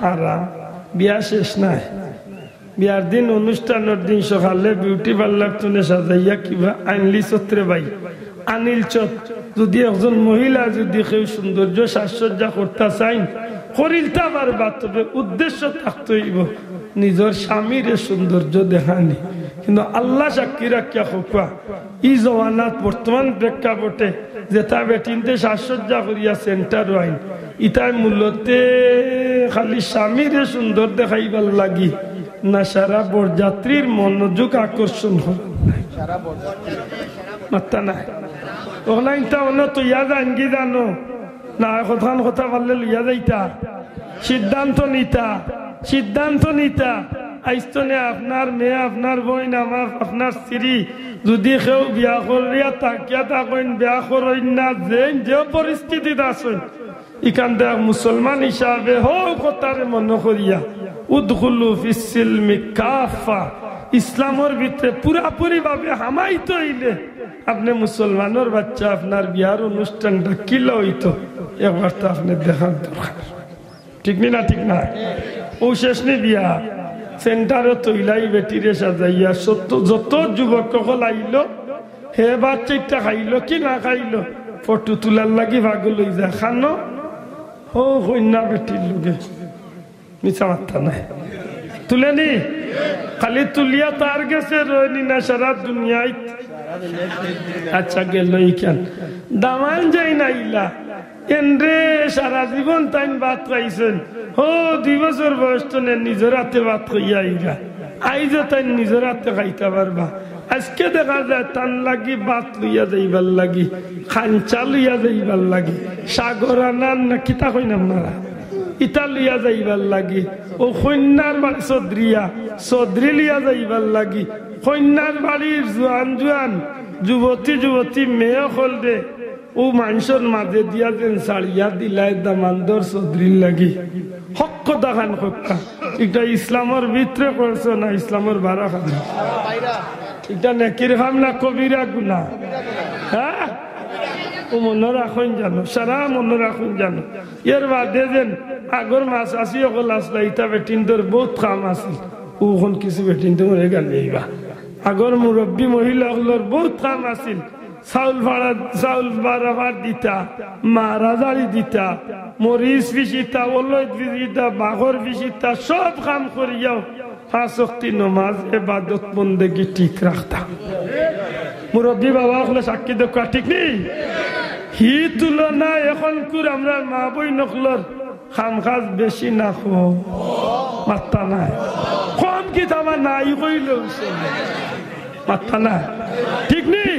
হারাম বিয়া শেষ নাই বিয়ার দিন অনুষ্ঠানের দিন সকালে বিউটি পার্লার তুলে সাজাইয়া কিবা আইনলি ছত্রে বাই আনিল চত যদি একজন মহিলা যদি কেউ সৌন্দর্য সাজসজ্জা করতে চাইন করিলতা পারবা তবে উদ্দেশ্য থাকতে হইব নিজের স্বামীর সৌন্দর্য দেখানি কিন্তু আল্লাহ সাক্ষী রাখিয়া খোকা ই জমানাত বর্তমান প্রেক্ষাপটে যেটা বেটিনতে সাজসজ্জা করিয়া সেন্টার আইন ইটাই মূলতে খালি স্বামীর সুন্দর দেখাইবার লাগি না সারা বরযাত্রীর মনোযোগ আকর্ষণ মাত্তা নাই ওখানে তো ইয়া জানগি জানো না কথা বললে লইয়া যাইতা সিদ্ধান্ত নিতা আইস্তনে আপনার মেয়ে আপনার বোন আমার আপনার স্ত্রী যদি কেউ বিয়া করিয়া তাকিয়া থাকেন বিয়া করেন না যে পরিস্থিতিতে আছেন এখান থেকে মুসলমান হিসাবে হোক কথারে মনে করিয়া উদখুলু ফিসসিলমি কাফা ইসলামের ভিতরে পুরাপুরি ভাবে হামাইত হইলে আপনি মুসলমানের বাচ্চা আপনার বিয়ার অনুষ্ঠানটা কিলো হইতো একবার তো আপনি দেখার দরকার ঠিক না ঠিক না ও শেষ নি বিয়া সেন্টারে তৈলাই বেটিরে সাজাইয়া যত যুবক সকল আইল হে বাচ্চাটা খাইল কি না খাইল ফটো তোলার লাগি ভাগ লই যা খানো ও কন্যা বেটির লোকে মিছা মাত্রা নাই তুলেনি খালি তুলিয়া তার গেছে রইনি না সারা দুনিয়ায় আচ্ছা গেল কেন দামান যাই না ইলা এনরে সারা জীবন তাই ভাত খাইছেন ও 2 বছর বয়স তো নিজের হাতে ভাত খাইয়া ইরা আইজ তাই নিজের হাতে খাইতে পারবা আজকে দেখা যায় টান লাগি ভাত লইয়া যাইবার লাগি খাঞ্চা লইয়া যাইবার লাগি সাগর আনার না কিতা কইন আপনারা ইটা লইয়া যাইবার লাগি ও কন্যার বাড়ি চৌধুরী লিয়া যাইবার লাগি কন্যার বাড়ির জোয়ান যুবতী মেয়ে হল দে ও মানুষের মাঝে দিয়া যেন সারিয়া দিলাই দামান্দর চৌধুরীর লাগি হক দেখান হক্কা এটা ইসলামের ভিতরে করছো না ইসলামের বারা খানা এটা নেকির খাম না কবিরা গুনা হ্যাঁ ও মনে রাখুন জানো সারা মনে রাখুন জানো এর বাদে যেন আগর মাছ আসি অকল আসলা ইটা বেটিনদের বহুত কাম আছে ওখন কিছু বেটিনতে মরে গেল আগর মুরব্বী মহিলাগুলোর বহুত কাম আছিল চাউল ভাড়া দিতা মারাজারি দিতা মরিচ বিচিতা ওলদ বিচিতা বাঘর বিচিতা সব কাম করিয়াও 5 ওয়াক্ত নামাজ ইবাদত বন্দেগী ঠিক রাখতা মুরব্বী বাবা হলে সাক্ষী দেখা ঠিক নেই হি তুলনা এখন কুর আমরা মা বই নকলর খাম খাজ বেশি না খো মাত্তা নাই কম কি তামা নাই কইল মাত্তা নাই ঠিক নেই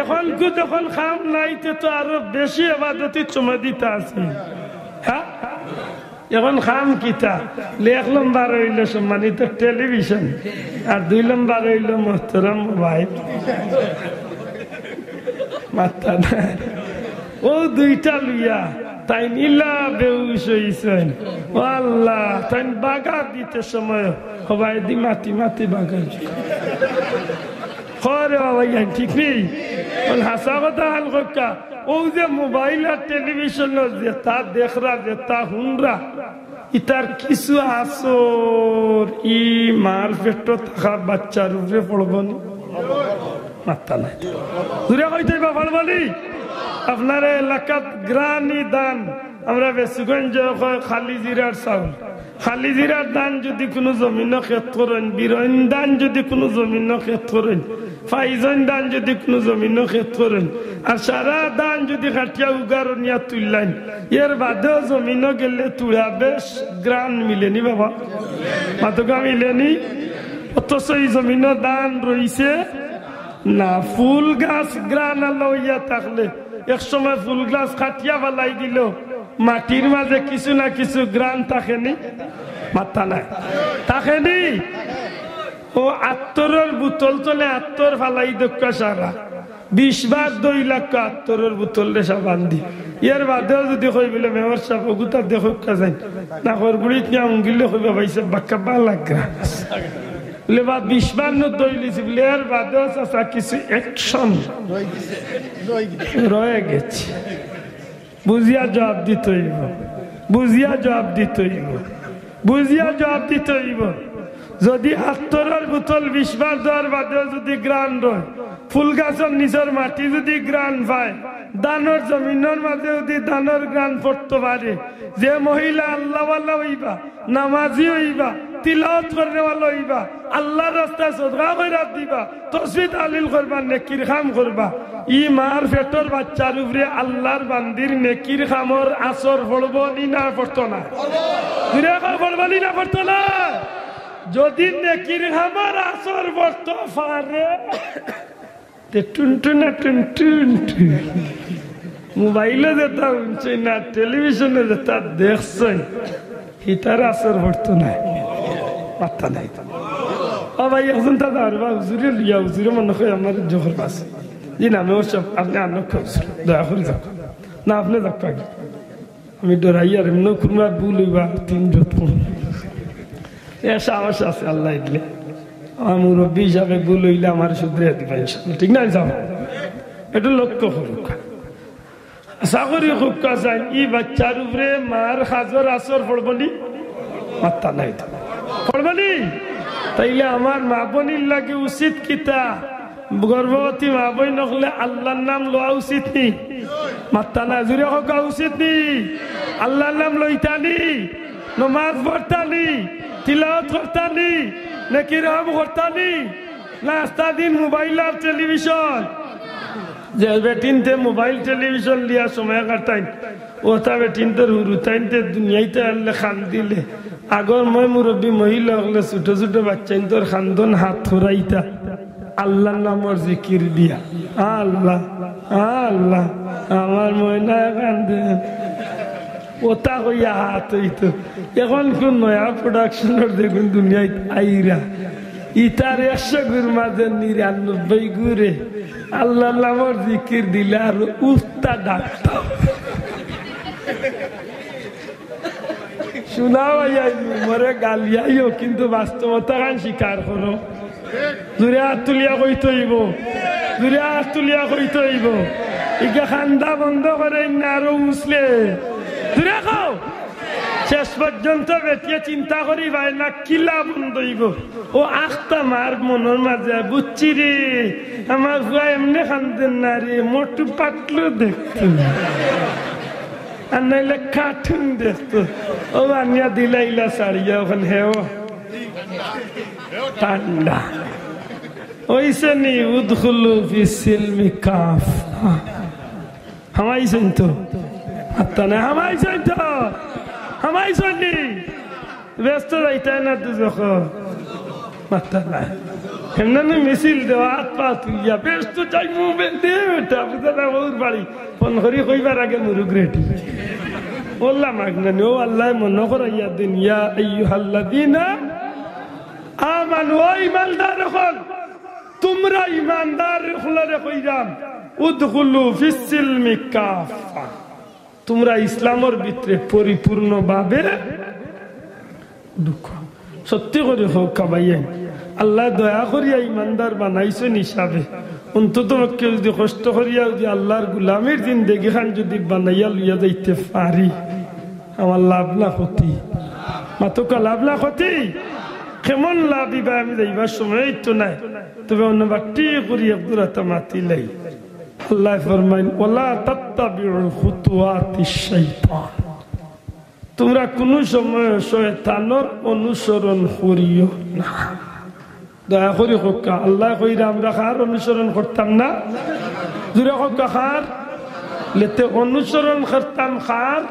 এখন কু যখন খাম নাই তো আরো বেশি ইবাদতি চমা দিতে আছে হ্যাঁ এখন খাম কিতা 1 নম্বর হইল সম্মানিত টেলিভিশন আর 2 নম্বর হইল মোহতরম মোবাইল মাত্তা নাই ও দুইটা লইয়া তাই নীলা বেউস হইছেন আল্লাহ তাই বাগা দিতে সময় সবাই দি মাতি বাগা খরে বাবা ঠিক নেই হাসা কথা হাল কা ও যে মোবাইল আর টেলিভিশন যেটা দেখরা যেটা হুনরা ইতার কিছু আসর ই মার পেট থাকা বাচ্চার উপরে পড়বনি মাত্তা নাই দূরে কইতে পড়বনি আপনার এলাকাত গ্রানি দান আমরা বেসুগঞ্জ খালি জিরার চাউল খালি জিরার দান যদি কোনো জমিন ক্ষেত করেন বিরন দান যদি কোনো জমিন ক্ষেত করেন ফাইজন দান যদি কোনো জমিন ক্ষেত করেন আর সারা দান যদি কাটিয়া উগার নিয়া তুললেন এর বাদেও জমিন গেলে তুলা বেশ গ্রান মিলেনি বাবা মাতকা মিলেনি অথচ এই জমিন দান রইছে না ফুল গাছ গ্রান লইয়া থাকলে এক সময় ফুল গাছ কাটিয়া বালাই দিল মাটির মাঝে কিছু না কিছু গ্রান থাকেনি মাথা নাই থাকেনি ও 78 বোতল চলে 78 ফালাই দক্কা সারা 20 বার 2 লাখ 78 বোতল রেসা বান্ধি এর বাদেও যদি কই বলে মেয়র সাহেব ওগুতা দেখো কাজাই না হরগুড়িত নিয়ে উঙ্গিলে কইবা ভাইসে বাক্কা বা লাগা বলে বা 20 বার নো দইলিছি বলে এর বাদেও চাচা কিছু অ্যাকশন রয়ে গেছে বুঝিয়া জবাব দিতে হইব বুঝিয়া জবাব দিতে হইব যদি 78 বোতল 20 বার দেওয়ার বাদেও যদি গ্রান রয় ফুল গাছের নিচের মাটি যদি গ্রান পায় দানোর জমিনের মাঝে যদি দানোর গ্রান পড়তে পারে যে মহিলা আল্লাহওয়ালা হইবা নামাজি হইবা তিলাওয়াত করনেওয়ালা হইবা আল্লাহর রাস্তায় সদকা কইরা দিবা তাসবিহ তাহলিল করবা নেকির কাম করবা ই মার পেটর বাচ্চার উপরে আল্লাহর বান্দির নেকির কামর আসর পড়ব না পড়তো না দূরে পড়ব না পড়তো না যদি নেকির কামর আসর পড়তো পারে তে টুনটুনা টুনটুন মোবাইলে যেটা শুনছে না টেলিভিশনে যেটা দেখছে হিতার আসর পড়তো না পাত্তা নাই ও ভাই এখন দাদা আর বা হুজুরে লিয়া হুজুরে মনে হয় আমার জোহর পাস জি না আমি ওর সব আপনি আন্ন দয়া করে যাক না আপনি যাক পাই আমি ডরাই আর এমন কোনো ভুল হইবা 3 যত্ন এ সাহস আছে আল্লাহ দিলে আমার মুরব্বী হিসাবে ভুল হইলে আমার শুধরে দিবেন ঠিক না যাও এটা লক্ষ্য করুক সাগরি হুক্কা চাই ই বাচ্চার উপরে মার হাজর আসর পড়বনি মাত্তা নাই তো পড়বনি তাইলে আমার মা বোনির লাগে উচিত কিতা গর্ভবতী মা বই নকলে আল্লাহর নাম লওয়া উচিত নি মাত্তা না জুড়ে হওয়া উচিত নি আল্লাহ নাম লইতানি নমাজ পড়তানি তিলাওয়াত করতানি নাকি রাম করতানি না আস্তা দিন মোবাইল আর টেলিভিশন যে বেটিনতে মোবাইল টেলিভিশন লিয়া সময় কাটাইন ওটা বেটিনতে হুরুতাইনতে দুনিয়াইতে আনলে খান দিলে আগর মই মুরব্বী মহিলা হলে ছোট ছোট বাচ্চাইন তোর খান্দন হাত ধরাইতা আল্লাহ নামর জিকির দিয়া আল্লাহ আল্লাহ আমার ময়না কান্দে ওটা কইয়া হাত হইতো এখন কোন নয়া প্রোডাকশনের দেখুন দুনিয়ায় আইরা ইতার 100 গুর মাঝে 99 গুরে আল্লাহ নামর জিকির দিলে আর উস্তা ডাকতা শোনাও মরে গালিয়াইও কিন্তু বাস্তবতা গান স্বীকার করো জুড়ে হাত তুলিয়া কইতে হইব জুড়ে হাত তুলিয়া কইতে হইব ইকে খান্দা বন্ধ করে না আরো উসলে জুড়ে খাও শেষ পর্যন্ত বেটিয়ে চিন্তা করি ভাই না কিলা বন্ধ হইব ও আখটা মার মনের মাঝে বুঝছি রে আমার ভুয়া এমনি খান্দেন না রে মোটু পাতলু দেখতো আর নাইলে কাঠুন দেখতো ও আনিয়া দিলাইলা সারিয়া ওখানে হেও ঠান্ডা ওইসে নি উদখুলু ফিস সিলমি কাফা হামাইছেন তো আত্তানা হামাইছেন তো হামাইছেন নি ব্যস্ত যাইতাই না তুই যখন মাত্তা নাই এমনি মিছিল দেওয়া হাত পা তুলিয়া ব্যস্ত যাই মোবাইল দিয়ে ওটা বুঝা ওর বাড়ি ফোন করি কইবার আগে মুরুগ রেডি বললাম আগনানি ও আল্লাহ মনে করাইয়া দিন ইয়া আইয়ুহাল্লাযীনা আমানু ও ঈমানদার হল তোমরা ঈমানদার হলরে কইরাম উদখুলু ফিস সিলমি কাফা তোমরা ইসলামের ভিতরে পরিপূর্ণভাবে ঢুকো সত্যি করে হোক কাবাইয়েন আল্লাহ দয়া করিয়া ঈমানদার বানাইছেন হিসাবে অন্তত কেউ যদি কষ্ট করিয়া যদি আল্লাহর গোলামির জিন্দেগি খান যদি বানাইয়া লইয়া যাইতে পারি আমার লাভ না ক্ষতি মাতকা লাভ না ক্ষতি কেমন লাভ ইবা আমি যাইবার সময় তো নাই তবে অন্য বাটি করি একদুরাতা মাতিলাই আল্লাহ ফরমাইন ওয়ালা তাত্তাবিউল খুতুওয়াতিশ শাইতান তোমরা কোন সময় শয়তানের অনুসরণ করিও না দয়া করি হোক আল্লাহ কইরা আমরা কার অনুসরণ করতাম না জুড়ে হোক কার লেতে অনুসরণ করতাম কার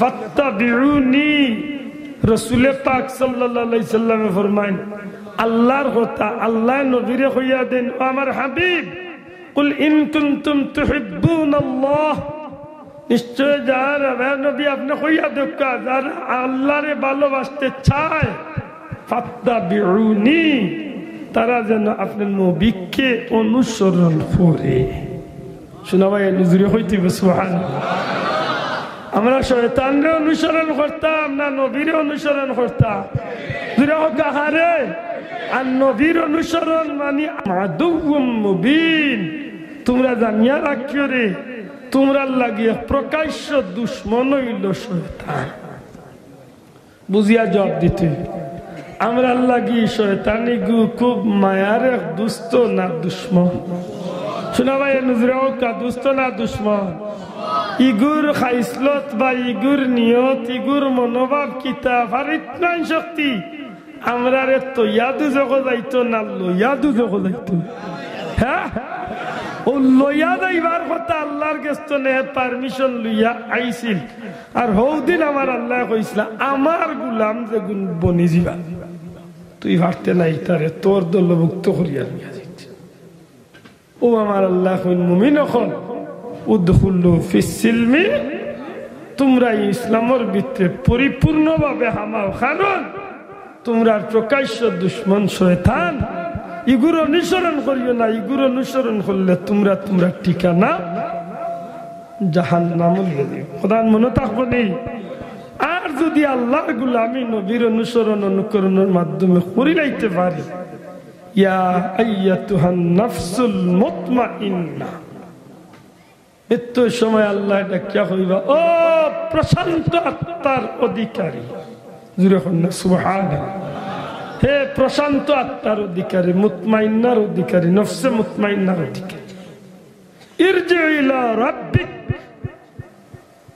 ফাত্তাবিউনি রাসূল পাক সাল্লাল্লাহু আলাইহি সাল্লামে ফরমাইন আল্লাহর কথা আল্লাহ নবীরে কইয়া দেন ও আমার হাবিব কুল ইন কুনতুম তুহিব্বুনাল্লাহ নিশ্চয় যারা নবী আপনি কইয়া দেখা যারা আল্লাহরে ভালোবাসতে চায় ফাত্তাবিউনি তারা যেন আপনার নবীকে অনুসরণ করে শোনা ভাই নজরে হইতে সুবহানাল্লাহ আমরা শয়তানরে অনুসরণ করতাম না নবীর অনুসরণ করতাম জুরে হোক কাহারে আর নবীর অনুসরণ মানে আদুউম মুবিন তোমরা জানিয়া রাখিও রে তোমরা লাগিয়ে প্রকাশ্য দুশ্মন হইল শয়তান বুঝিয়া জবাব দিতে আমরা লাগি শয়তানি গু খুব মায়ার এক দুষ্ট না দুশ্মন শোনা ভাই নজরে হোক দুষ্ট না দুশ্মন ইগুর খাইসলত বা ইগুর নিয়ত ইগুর মনোভাব কিতাব আর ইতনাই শক্তি আমরা রে তো ইয়াদু জগো যাইতো না লইয়াদু জগো যাইতো হ্যাঁ ও লইয়া যাইবার কথা আল্লাহর কাছে নে পারমিশন লইয়া আইছিল আর হৌদিন আমার আল্লাহ কইছিল আমার গোলাম যে গুণ বনি যাবা তুই ভাবতে নাই তারে তোর দলভুক্ত করিয়া নিয়া যাইছে ও আমার আল্লাহ কইন মুমিন হল উদখুলু ফিস সিলমি তোমরা ইসলামের ভিতরে পরিপূর্ণভাবে হামাও কারণ তোমরা প্রকাশ্য দুশ্মন শয়তান ইগুর অনুসরণ করিও না ইগুর অনুসরণ করলে তোমরা তোমরা ঠিকানা জাহান্নামে যাবে খোদার মনে থাকবো নেই আর যদি আল্লাহর গোলামি নবীর অনুসরণ অনুকরণের মাধ্যমে করি লাইতে পারি ইয়া আইয়াতুহান নাফসুল মুতমাইন্না এত সময় আল্লাহ ডাকিয়া কইবা ও প্রশান্ত আত্মার অধিকারী জুরে কন্যা সুবহানাল্লাহ হে প্রশান্ত আত্মার অধিকারী মুতমাইন্নার অধিকারী নফসে মুতমাইন্নার অধিকারী ইরজি ইলা রাব্বিক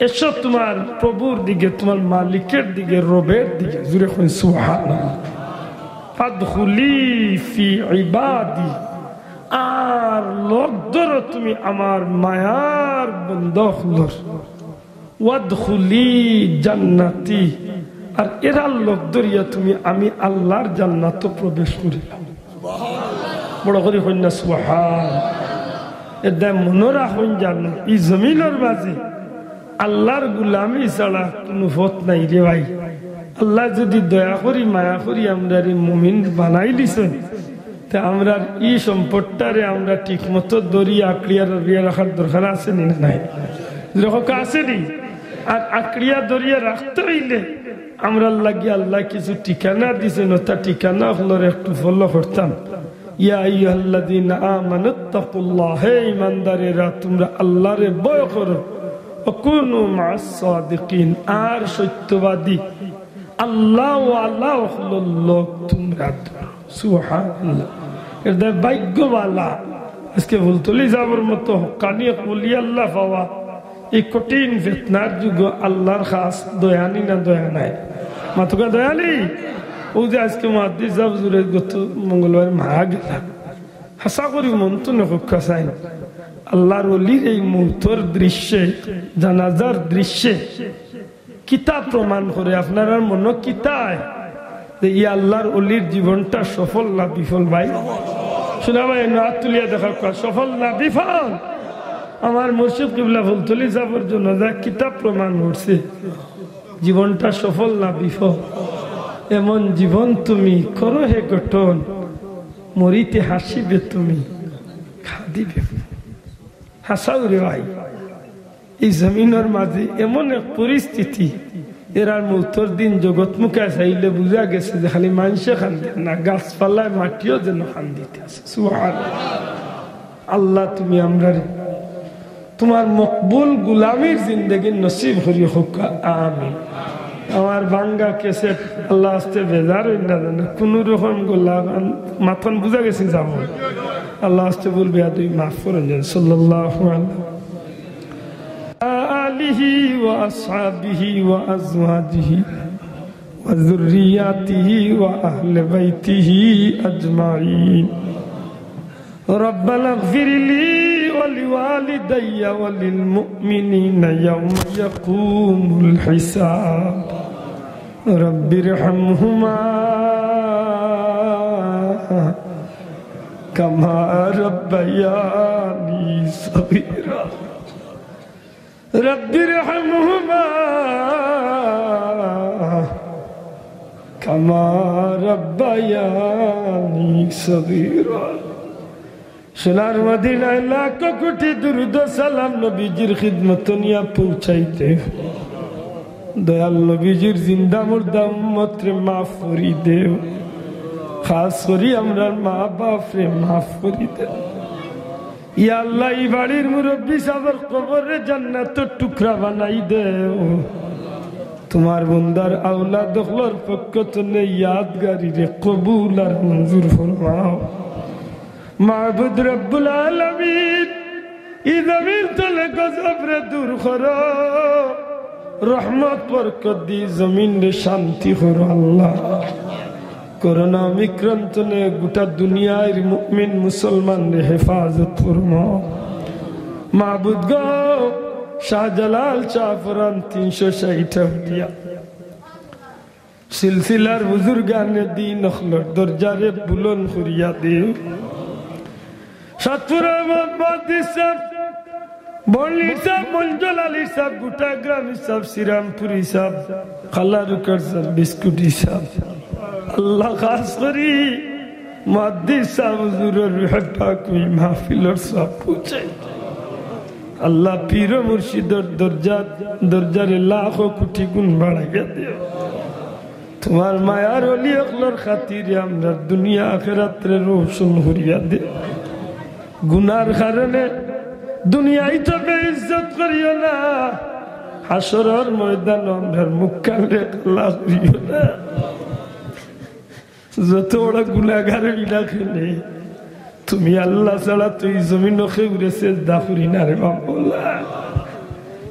এসো তোমার প্রভুর দিকে, তোমার মালিকের দিকে, রবের দিকে। জুড়ে কই সুবহানাল্লাহ। ফাদখুলি ফি ইবাদি, আর লোক ধরো তুমি আমার মায়ার বন্ধ হলো। ওয়াদখুলি জান্নাতি, আর এরা লোক ধরিয়া তুমি আমি আল্লাহর জান্নাত প্রবেশ করিলাম। বড় করে কন্যা সুবহান। এটা মনে রাখুন, জানো এই জমিনের মাঝে আল্লাহর গুলামি ছাড়া কোনো পথ নাই রে ভাই। আল্লাহ যদি দয়া করি মায়া করি আমরা মুমিন বানাই দিছেন, তা আমরা এই সম্পদটারে আমরা ঠিক মতো দরিয়া আঁকড়িয়া দরিয়া রাখার দরকার আছে নি নাই? আছে নি? আর আঁকড়িয়া দরিয়া রাখতে হইলে আমরা লাগিয়ে আল্লাহ কিছু ঠিকানা দিছেন, তা ঠিকানা হলো একটু ফলো করতাম। ইয়া আইয়ুহাল্লাযীনা আমানুত্তাকুল্লাহ, হে ঈমানদারেরা তোমরা আল্লাহরে ভয় করো। ওয়াকুনু মা'আস সাদিকিন, আর সত্যবাদী আল্লাহ ওয়ালা হলো লোক তোমরা। সুবহানাল্লাহ। এটা ভাগ্যবালা। আজকে ফুলতলি যাবার মতো হক্কানি ওলি আল্লাহ পাওয়া এই কঠিন ফিতনার যুগ আল্লাহর খাস দয়ানি না দয়া নাই? মাতুকা দয়ালি। ও যে আজকে মুহাদ্দিস সাহেব জুরে গত মঙ্গলবার মারা গেলাম, হাসা করি মন তো নখা চাই। আল্লাহর ওলির এই মুহূর্তের দৃশ্যে, জানাজার দৃশ্যে কিতাব প্রমাণ করে আপনার মনে কিতায় যে ই আল্লাহর ওলির জীবনটা সফল না বিফল? ভাই শোনা ভাই, নাত তুলিয়া দেখা সফল না বিফল? আমার মুর্শিদ কিবলা ফুলতলি যাবার জন্য যা কিতাব প্রমাণ করছে জীবনটা সফল না বিফল। এমন জীবন তুমি করো হে গঠন, মরিতে হাসিবে তুমি খাদিবে। হাসাও রে ভাই, এই জমিনের মাঝে এমন এক পরিস্থিতি, এরার মৌতর দিন জগৎ মুখে চাইলে বুঝা গেছে যে খালি মানুষে খান্দি না, গাছপালায় মাটিও যেন খান্দিতে আছে। সুবহানাল্লাহ। আল্লাহ তুমি আমরা তোমার মকবুল গুলামির জিন্দগি নসিব করি হোক, আমিন। আমার বাঙ্গা কেসে আল্লাহ আসতে বেজার হই না, জানে কোন রকম গোলাম মাথন বুঝা গেছি যাব। আল্লাহ আসতে বলবে তুই মাফ করেন। সাল্লাল্লাহু আলিহি ওয়া আসহাবিহি ওয়া আজওয়াজিহি ওয়া যুররিয়াতিহি ওয়া আহলি বাইতিহি আজমাইন। রব্বানা ইগফিরলি ওয়া লিওয়ালিদাইয়া ওয়া লিল মুমিনিনা ইয়াওমা ইয়াকুমুল হিসাব। রব্বিরহামহুমা কামা রাব্বায়ানি সগীরা। রব্বিরহামহুমা কামা রাব্বায়ানি সগীরা। সোনার মদিনায় লাখ কোটি দুরূদ সালাম নবীজির খিদমত নিয়ে পৌঁছাইতে, দয়াল নবীজির জিন্দা মুর্দা উম্মত রে মাফ করি দেও। খাস করি আমরা মা বাপ রে মাফ করি দেও। ইয়া আল্লাহ, এই বাড়ির মুরব্বী সাহেবের কবরে জান্নাতের টুকরা বানাই দেও। তোমার বন্দার আওলাদ হলোর পক্ষ থেকে ইয়াদগারি রে কবুল আর মঞ্জুর ফরমাও। মাবুদ রব্বুল আলামিন, এই জমিন তলে গজব রে দূর করো, রহমত বরকত দি জমিন রে শান্তি করো। আল্লাহ, করোনা অমিক্রণ তলে গোটা দুনিয়ার মুমিন মুসলমান রে হেফাজত ফরমাও। মাবুদ গো, শাহজালাল চাফরান 360 সিলসিলার বুজুর্গানে দিন হলোর দরজারে বুলন করিয়া দিও। সাতপুর আহমদ সাহেব, বর্লি সাহেব, মঞ্জল আলী সাহেব, গোটা গ্রাম সাহেব, শ্রীরামপুরি সাহেব, খালারুকার সাহেব, বিস্কুটি সাহেব। আল্লাহ খাস করি মুহাদ্দিস সাহেব হুজুরের রুহটা কই মাহফিলের সব পৌঁছাই। আল্লাহ পীর মুর্শিদের দরজারে লাখো কোটি গুণ বাড়াইয়া দিও। তোমার মায়ার ওলি আকলার খাতিরে আমরা দুনিয়া আখিরাতে রোশন করিয়া দে। গুনার কারণে দুনিয়ায় তো বেইজ্জত করিও না, হাসরের ময়দান আমরা মুখ কামড়ে আল্লাহ করিও না। যত বড় গুনাহগার হইলা খেলে তুমি আল্লাহ ছাড়া তুই জমিন খেউরে সেজদা করি না রে বাবা।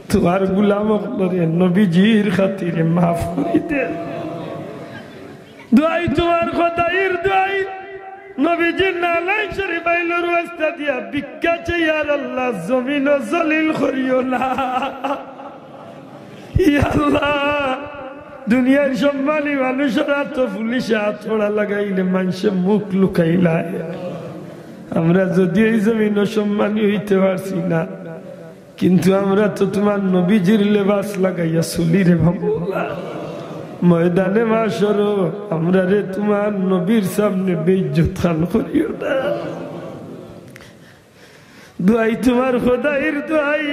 তোমার গুলাম হকলরে নবীজির খাতিরে মাফ করে দেন দোয়াই তোমার খোদাইর দোয়াই নবীজির নালাই শরীফ আইলোর ওয়াস্তা দিয়া ভিক্ষা চাই আর আল্লাহ জমিন ও জলিল করিও না ইয়া আল্লাহ দুনিয়ার সম্মানী মানুষেরা তো পুলিশে হাত ছড়া লাগাইলে মানুষের মুখ লুকাইলায় আমরা যদি এই জমিন সম্মানী হইতে পারছি না কিন্তু আমরা তো তোমার নবীজির লেবাস লাগাইয়া চলি রে বাবা ময়দানে মাশর আমরা রে তোমার নবীর সামনে বেইজ্জত খান করিও না দোয়াই তোমার খোদাইর দোয়াই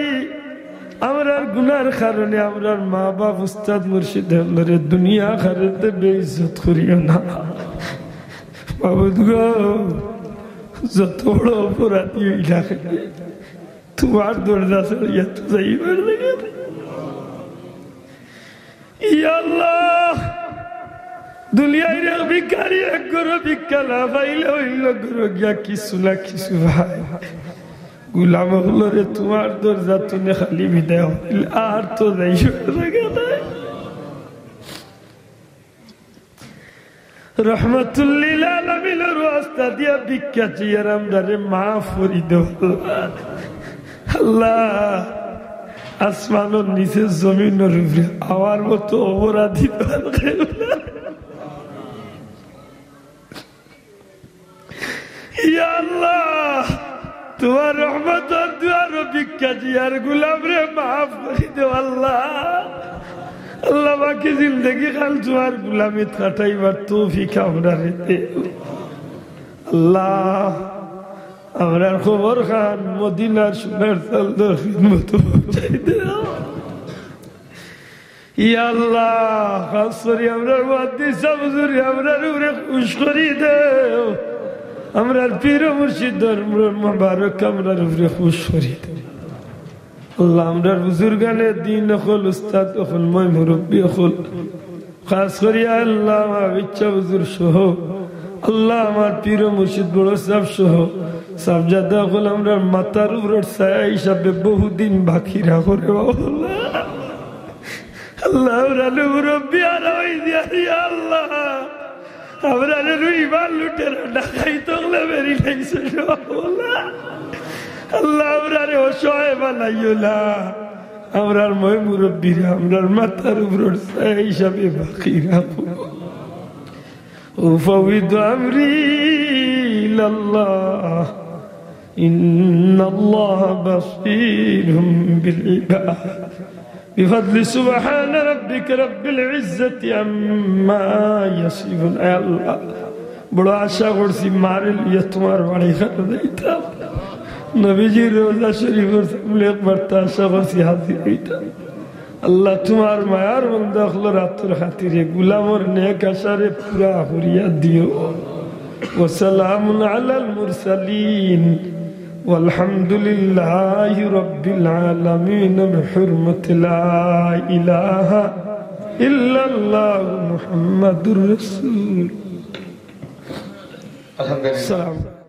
আমরার গুনার কারণে আমরার মা বাপ উস্তাদ মুর্শিদ রে দুনিয়া আখিরাতে বেইজ্জত করিও না মাবুদ গো যত বড় অপরাধী হইলা তোমার দরজা ছাড়িয়া তো যাইবার লাগে ইয়া আল্লাহ দুনিয়ায় রে ভিখারি এক গরো ভিক্ষা না পাইলে হইল গরো গিয়া কিছু না কিছু ভাই গুলাম হলো রে তোমার দরজা তুমি খালি বিদায় হইল আর তো যাইবার লাগে না রহমতুল লিল আলামিনের ওয়াস্তা দিয়া ভিক্ষা চাইয়ার আমরা রে মাফ করি দাও আল্লাহ আসমানের নিচে জমিনের উপরে আমার মতো অপরাধী ইয়া আল্লাহ তোমার রহমত দুয়ার ভিক্ষা জিয়ার গুলাম রে মাফ করে দেও আল্লাহ আল্লাহ বাকি জিন্দগি খাল তোমার গুলামি কাটাইবার তৌফিক আমরা রে দেও আল্লাহ আমরার খবর খান মদিনার সোনার চালদার খিদমত পৌঁছাই দেও ইয়া আল্লাহ খাস করে আমরার মুহাদ্দিস হুজুরি আমরার উপরে খুশ করি দেও আমরার পীর মুর্শিদ মুবারক আমরার উপরে খুশ করি দেও আল্লাহ আমরার বুজুর্গানে দ্বীন হল উস্তাদ হল মই মুরব্বী হল খাস করে আল্লাহ আমার ইচ্ছা হুজুর সহ আল্লাহ আমার পীর মুর্শিদ বড় সাহেব সহ সাবজাদা হল আমরা মাতার উপর ছায়া হিসাবে বহুদিন বাকি রাখো রে আল্লাহ আমরা মুরব্বী আর ওই দিয়া আল্লাহ আমরা রুইবার লুটের ডাকাই তগলে বেরি লাইছে আল্লাহ আমরা অসহায় বানাইও না আমরার মই মুরব্বীরা আমরার মাথার উপর ছায়া হিসাবে বাকি রাখো أفوض أمري إلى الله إن الله بصير بالعباد بفضل سبحان ربك رب العزة عما يصفون يا الله بڑا আশা করছি মারেল ইয়ে তোমার বাড়ি খাওয়া দিতাম নবীজির রোজা শরীফের সামনে একবার তা আশা করছি হাজির হইতাম আল্লাহ তোমার মায়ার বন্ধ হলো রাতের খাতিরে গুলামর নেক আশারে পুরা হরিয়া দিও وسلام على المرسلين والحمد لله رب العالمين بحرمة لا إله إلا الله محمد رسول. السلام